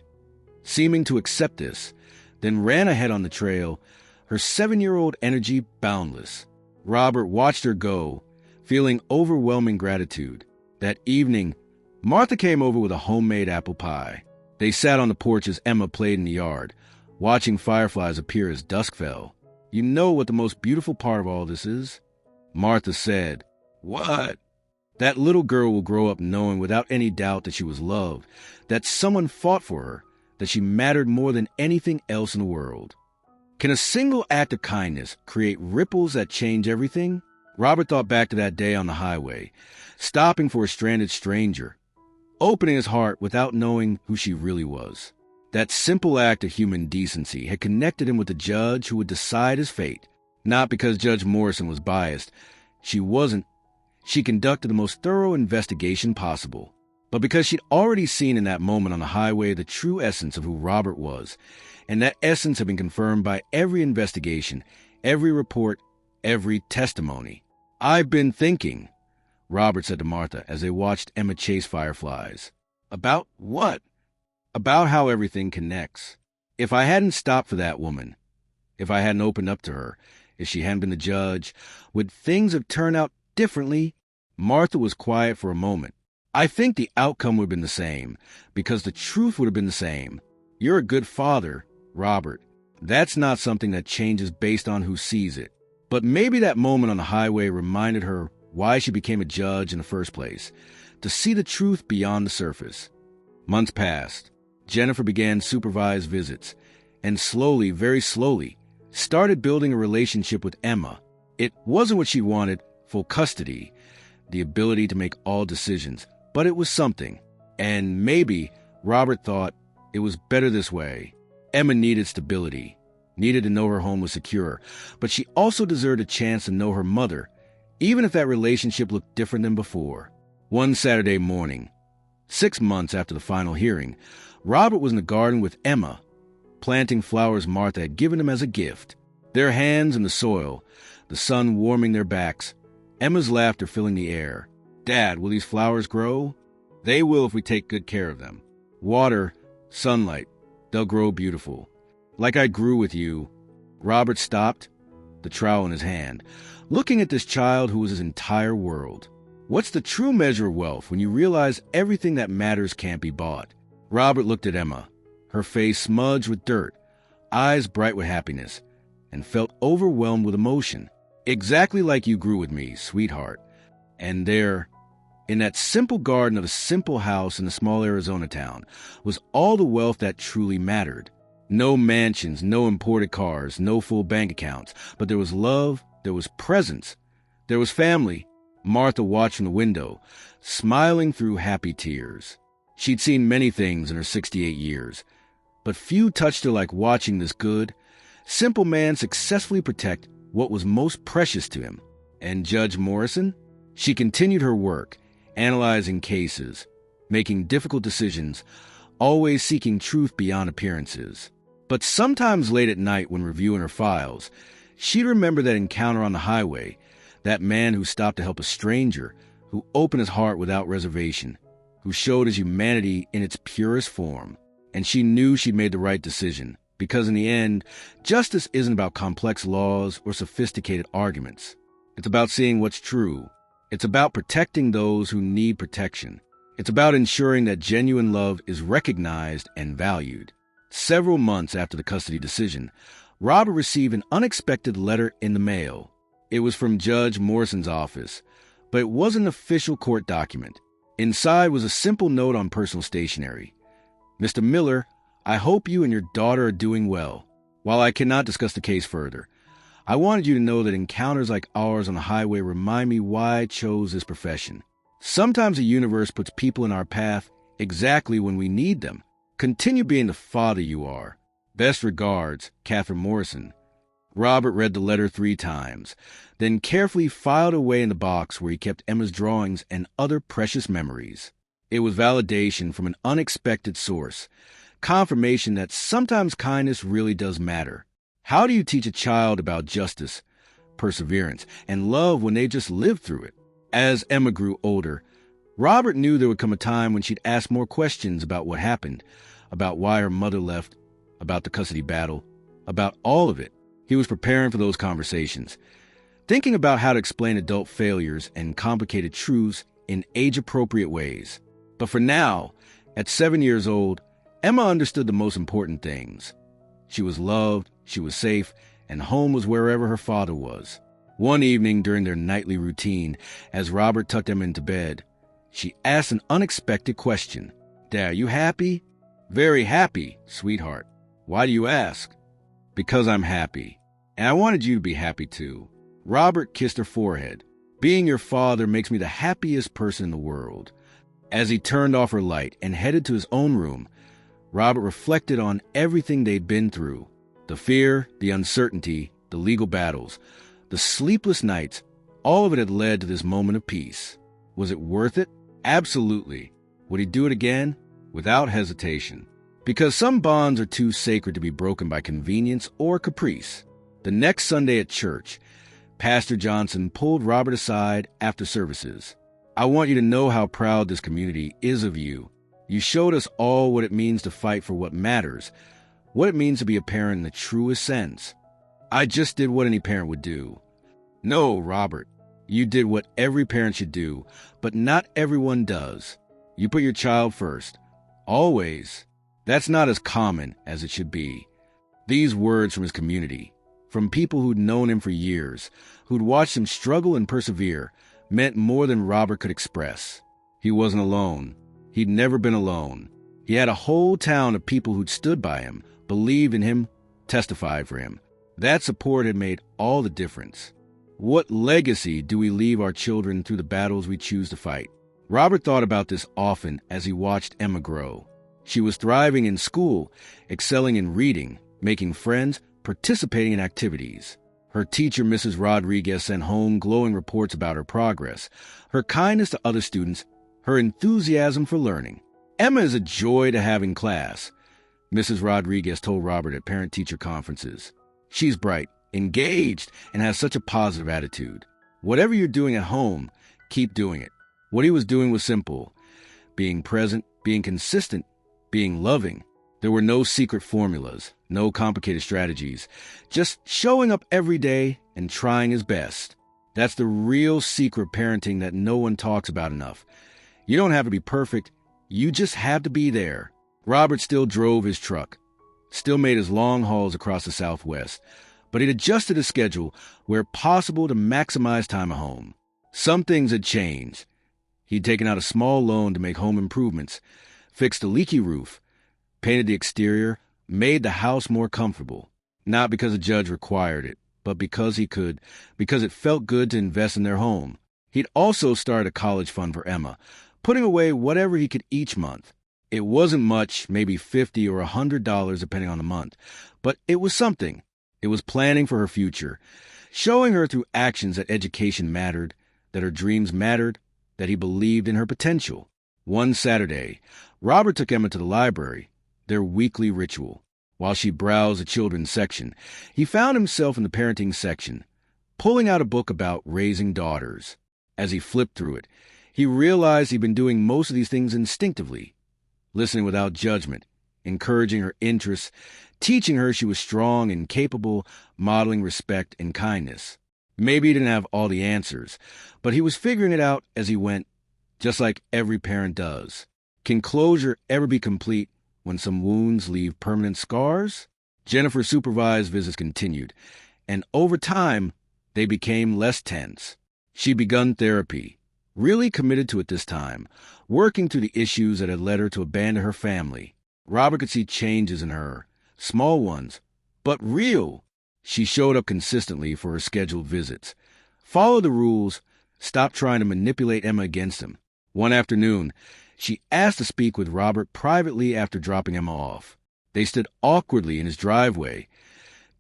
seeming to accept this, then ran ahead on the trail, her 7-year-old energy boundless. Robert watched her go, feeling overwhelming gratitude. That evening, Martha came over with a homemade apple pie. They sat on the porch as Emma played in the yard, watching fireflies appear as dusk fell. You know what the most beautiful part of all this is? Martha said, What? That little girl will grow up knowing without any doubt that she was loved, that someone fought for her, that she mattered more than anything else in the world. Can a single act of kindness create ripples that change everything? Robert thought back to that day on the highway, stopping for a stranded stranger, opening his heart without knowing who she really was. That simple act of human decency had connected him with the judge who would decide his fate. Not because Judge Morrison was biased. She wasn't. She conducted the most thorough investigation possible. But because she'd already seen in that moment on the highway the true essence of who Robert was, and that essence had been confirmed by every investigation, every report, every testimony. "I've been thinking," Robert said to Martha as they watched Emma chase fireflies. "About what?" "About how everything connects. If I hadn't stopped for that woman, if I hadn't opened up to her, if she hadn't been the judge, would things have turned out differently?" Martha was quiet for a moment. "I think the outcome would have been the same, because the truth would have been the same. You're a good father, Robert. That's not something that changes based on who sees it." But maybe that moment on the highway reminded her why she became a judge in the first place, to see the truth beyond the surface. Months passed. Jennifer began supervised visits, and slowly, very slowly, started building a relationship with Emma. It wasn't what she wanted, full custody, the ability to make all decisions, but it was something. And maybe Robert thought it was better this way. Emma needed stability, needed to know her home was secure, but she also deserved a chance to know her mother, even if that relationship looked different than before. One Saturday morning, 6 months after the final hearing, Robert was in the garden with Emma, planting flowers Martha had given him as a gift. Their hands in the soil, the sun warming their backs, Emma's laughter filling the air. "Dad, will these flowers grow?" "They will if we take good care of them. Water, sunlight, they'll grow beautiful. Like I grew with you." Robert stopped, the trowel in his hand, looking at this child who was his entire world. What's the true measure of wealth when you realize everything that matters can't be bought? Robert looked at Emma, her face smudged with dirt, eyes bright with happiness, and felt overwhelmed with emotion. "Exactly like you grew with me, sweetheart." And there, in that simple garden of a simple house in a small Arizona town, was all the wealth that truly mattered. No mansions, no imported cars, no full bank accounts, but there was love, there was presence, there was family. Martha watched from the window, smiling through happy tears. She'd seen many things in her 68 years, but few touched her like watching this good, simple man successfully protect what was most precious to him. And Judge Morrison? She continued her work, analyzing cases, making difficult decisions, always seeking truth beyond appearances. But sometimes late at night when reviewing her files, she'd remember that encounter on the highway, that man who stopped to help a stranger, who opened his heart without reservation, who showed his humanity in its purest form. And she knew she'd made the right decision, because in the end, justice isn't about complex laws or sophisticated arguments. It's about seeing what's true. It's about protecting those who need protection. It's about ensuring that genuine love is recognized and valued. Several months after the custody decision, Robert received an unexpected letter in the mail. It was from Judge Morrison's office, but it wasn't an official court document. Inside was a simple note on personal stationery. "Mr. Miller, I hope you and your daughter are doing well. While I cannot discuss the case further, I wanted you to know that encounters like ours on the highway remind me why I chose this profession. Sometimes the universe puts people in our path exactly when we need them. Continue being the father you are. Best regards, Katherine Morrison." Robert read the letter 3 times, then carefully filed away in the box where he kept Emma's drawings and other precious memories. It was validation from an unexpected source, confirmation that sometimes kindness really does matter. How do you teach a child about justice, perseverance, and love when they just lived through it? As Emma grew older, Robert knew there would come a time when she'd ask more questions about what happened, about why her mother left, about the custody battle, about all of it. He was preparing for those conversations, thinking about how to explain adult failures and complicated truths in age-appropriate ways. But for now, at 7 years old, Emma understood the most important things. She was loved, she was safe, and home was wherever her father was. One evening during their nightly routine, as Robert tucked Emma into bed, she asked an unexpected question. "Dad, are you happy?" "Very happy, sweetheart." "Why do you ask?" "Because I'm happy. And I wanted you to be happy too." Robert kissed her forehead. "Being your father makes me the happiest person in the world." As he turned off her light and headed to his own room, Robert reflected on everything they'd been through. The fear, the uncertainty, the legal battles, the sleepless nights, all of it had led to this moment of peace. Was it worth it? Absolutely. Would he do it again? Without hesitation. Because some bonds are too sacred to be broken by convenience or caprice. The next Sunday at church, Pastor Johnson pulled Robert aside after services. "I want you to know how proud this community is of you. You showed us all what it means to fight for what matters, what it means to be a parent in the truest sense." "I just did what any parent would do." "No, Robert, you did what every parent should do, but not everyone does. You put your child first. Always. That's not as common as it should be." These words from his community, from people who'd known him for years, who'd watched him struggle and persevere, meant more than Robert could express. He wasn't alone. He'd never been alone. He had a whole town of people who'd stood by him, believed in him, testified for him. That support had made all the difference. What legacy do we leave our children through the battles we choose to fight? Robert thought about this often as he watched Emma grow. She was thriving in school, excelling in reading, making friends, participating in activities. Her teacher, Mrs. Rodriguez, sent home glowing reports about her progress, her kindness to other students, her enthusiasm for learning. "Emma is a joy to have in class," Mrs. Rodriguez told Robert at parent-teacher conferences. "She's bright, engaged, and has such a positive attitude. Whatever you're doing at home, keep doing it." What he was doing was simple: being present, being consistent, being loving. There were no secret formulas, no complicated strategies, just showing up every day and trying his best. That's the real secret parenting that no one talks about enough. You don't have to be perfect, you just have to be there. Robert still drove his truck, still made his long hauls across the Southwest, but he'd adjusted his schedule where possible to maximize time at home. Some things had changed. He'd taken out a small loan to make home improvements, fixed a leaky roof, painted the exterior, made the house more comfortable. Not because a judge required it, but because he could, because it felt good to invest in their home. He'd also started a college fund for Emma, putting away whatever he could each month. It wasn't much, maybe $50 or $100 depending on the month, but it was something. It was planning for her future, showing her through actions that education mattered, that her dreams mattered, that he believed in her potential. One Saturday, Robert took Emma to the library, their weekly ritual. While she browsed the children's section, he found himself in the parenting section, pulling out a book about raising daughters. As he flipped through it, he realized he'd been doing most of these things instinctively, listening without judgment, encouraging her interests, teaching her she was strong and capable, modeling respect and kindness. Maybe he didn't have all the answers, but he was figuring it out as he went, just like every parent does. Can closure ever be complete when some wounds leave permanent scars? Jennifer's supervised visits continued, and over time, they became less tense. She'd begun therapy, really committed to it this time, working through the issues that had led her to abandon her family. Robert could see changes in her, small ones, but real. She showed up consistently for her scheduled visits, followed the rules, stopped trying to manipulate Emma against him. One afternoon, she asked to speak with Robert privately after dropping Emma off. They stood awkwardly in his driveway.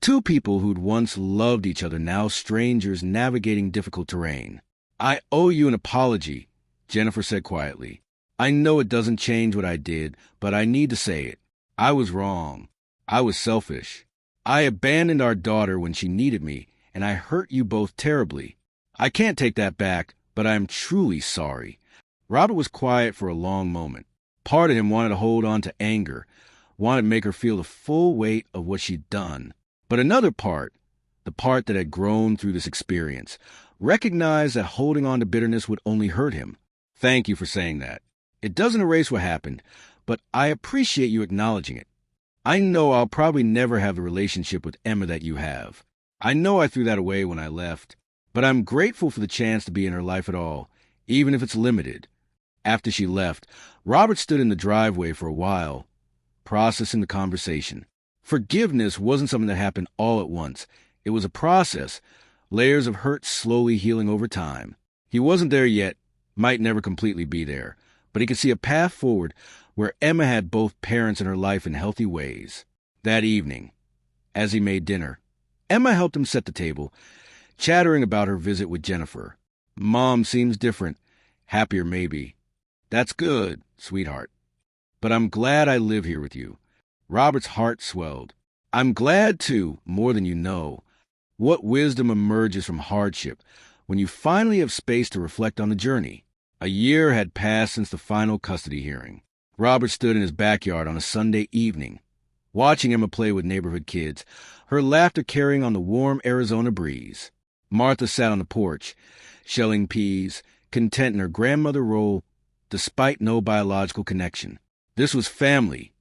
Two people who'd once loved each other, now strangers navigating difficult terrain. "I owe you an apology," Jennifer said quietly. "I know it doesn't change what I did, but I need to say it. I was wrong. I was selfish. I abandoned our daughter when she needed me, and I hurt you both terribly. I can't take that back, but I am truly sorry." Robert was quiet for a long moment. Part of him wanted to hold on to anger, wanted to make her feel the full weight of what she'd done. But another part, the part that had grown through this experience, recognized that holding on to bitterness would only hurt him. "Thank you for saying that. It doesn't erase what happened, but I appreciate you acknowledging it. I know I'll probably never have the relationship with Emma that you have. I know I threw that away when I left, but I'm grateful for the chance to be in her life at all, even if it's limited." After she left, Robert stood in the driveway for a while, processing the conversation. Forgiveness wasn't something that happened all at once. It was a process, layers of hurt slowly healing over time. He wasn't there yet, might never completely be there, but he could see a path forward where Emma had both parents in her life in healthy ways. That evening, as he made dinner, Emma helped him set the table, chattering about her visit with Jennifer. "Mom seems different. Happier, maybe." "That's good, sweetheart. But I'm glad I live here with you." Robert's heart swelled. "I'm glad, too, more than you know. What wisdom emerges from hardship when you finally have space to reflect on the journey." A year had passed since the final custody hearing. Robert stood in his backyard on a Sunday evening, watching Emma play with neighborhood kids, her laughter carrying on the warm Arizona breeze. Martha sat on the porch, shelling peas, content in her grandmother role, despite no biological connection. This was family,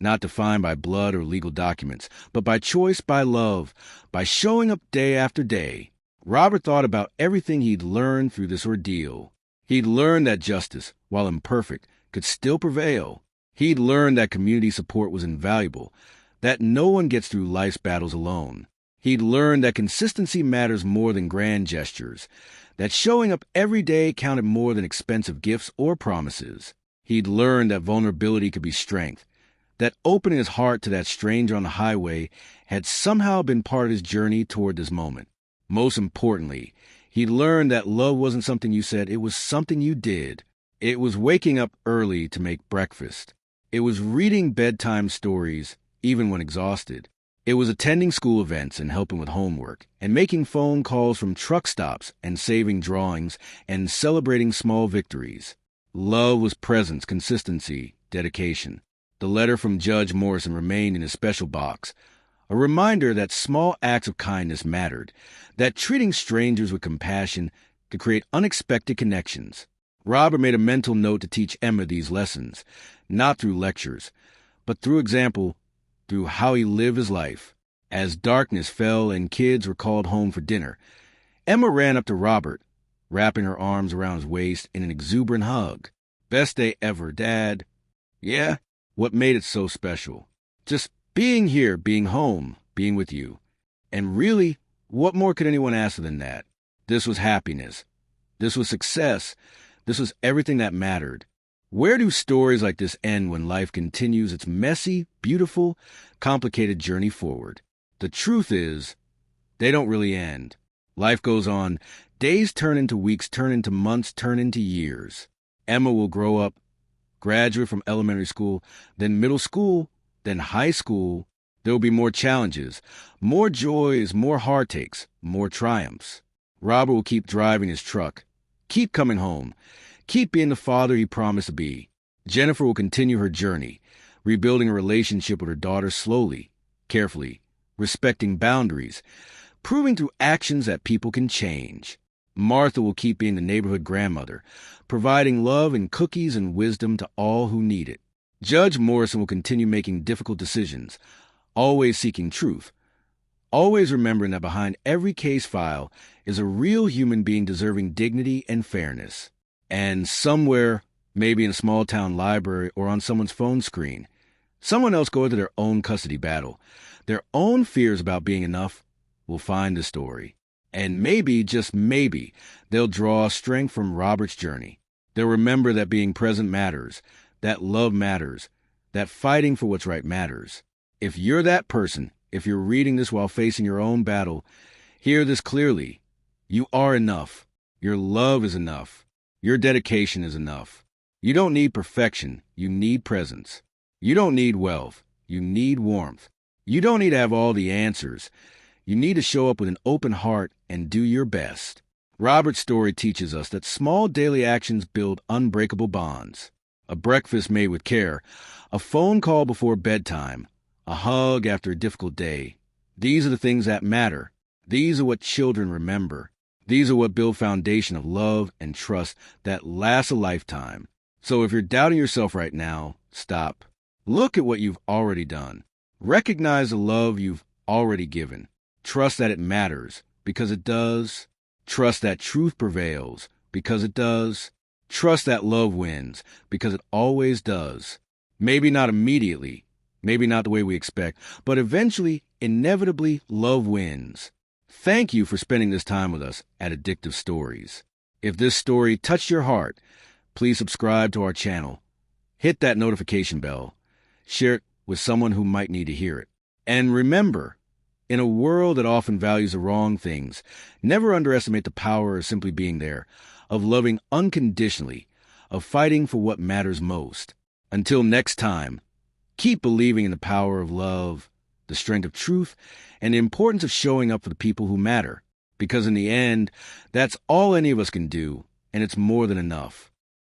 not defined by blood or legal documents, but by choice, by love, by showing up day after day. Robert thought about everything he'd learned through this ordeal. He'd learned that justice, while imperfect, could still prevail. He'd learned that community support was invaluable, that no one gets through life's battles alone. He'd learned that consistency matters more than grand gestures, that showing up every day counted more than expensive gifts or promises. He'd learned that vulnerability could be strength, that opening his heart to that stranger on the highway had somehow been part of his journey toward this moment. Most importantly, he learned that love wasn't something you said, it was something you did. It was waking up early to make breakfast. It was reading bedtime stories, even when exhausted. It was attending school events and helping with homework, and making phone calls from truck stops and saving drawings and celebrating small victories. Love was presence, consistency, dedication. The letter from Judge Morrison remained in his special box, a reminder that small acts of kindness mattered, that treating strangers with compassion could create unexpected connections. Robert made a mental note to teach Emma these lessons, not through lectures, but through example, through how he lived his life. As darkness fell and kids were called home for dinner, Emma ran up to Robert, wrapping her arms around his waist in an exuberant hug. "Best day ever, Dad." "Yeah? What made it so special?" "Just being here, being home, being with you. And really, what more could anyone ask than that? This was happiness. This was success. This was everything that mattered." Where do stories like this end when life continues its messy, beautiful, complicated journey forward? The truth is, they don't really end. Life goes on. Days turn into weeks, turn into months, turn into years. Emma will grow up, graduate from elementary school, then middle school, then high school. There will be more challenges, more joys, more heartaches, more triumphs. Robert will keep driving his truck, keep coming home, keep being the father he promised to be. Jennifer will continue her journey, rebuilding a relationship with her daughter slowly, carefully, respecting boundaries, proving through actions that people can change. Martha will keep being the neighborhood grandmother, providing love and cookies and wisdom to all who need it. Judge Morrison will continue making difficult decisions, always seeking truth, always remembering that behind every case file is a real human being deserving dignity and fairness. And somewhere, maybe in a small-town library or on someone's phone screen, someone else going through their own custody battle, their own fears about being enough, will find the story. And maybe, just maybe, they'll draw strength from Robert's journey. They'll remember that being present matters, that love matters, that fighting for what's right matters. If you're that person, if you're reading this while facing your own battle, hear this clearly. You are enough. Your love is enough. Your dedication is enough. You don't need perfection. You need presence. You don't need wealth. You need warmth. You don't need to have all the answers. You need to show up with an open heart and do your best. Robert's story teaches us that small daily actions build unbreakable bonds. A breakfast made with care, a phone call before bedtime, a hug after a difficult day. These are the things that matter. These are what children remember. These are what build foundation of love and trust that lasts a lifetime. So if you're doubting yourself right now, stop. Look at what you've already done. Recognize the love you've already given. Trust that it matters, because it does. Trust that truth prevails, because it does. Trust that love wins, because it always does. Maybe not immediately, maybe not the way we expect, but eventually, inevitably, love wins. Thank you for spending this time with us at Addictive Stories. If this story touched your heart, please subscribe to our channel. Hit that notification bell. Share it with someone who might need to hear it. And remember, in a world that often values the wrong things, never underestimate the power of simply being there, of loving unconditionally, of fighting for what matters most. Until next time, keep believing in the power of love, the strength of truth, and the importance of showing up for the people who matter. Because in the end, that's all any of us can do, and it's more than enough.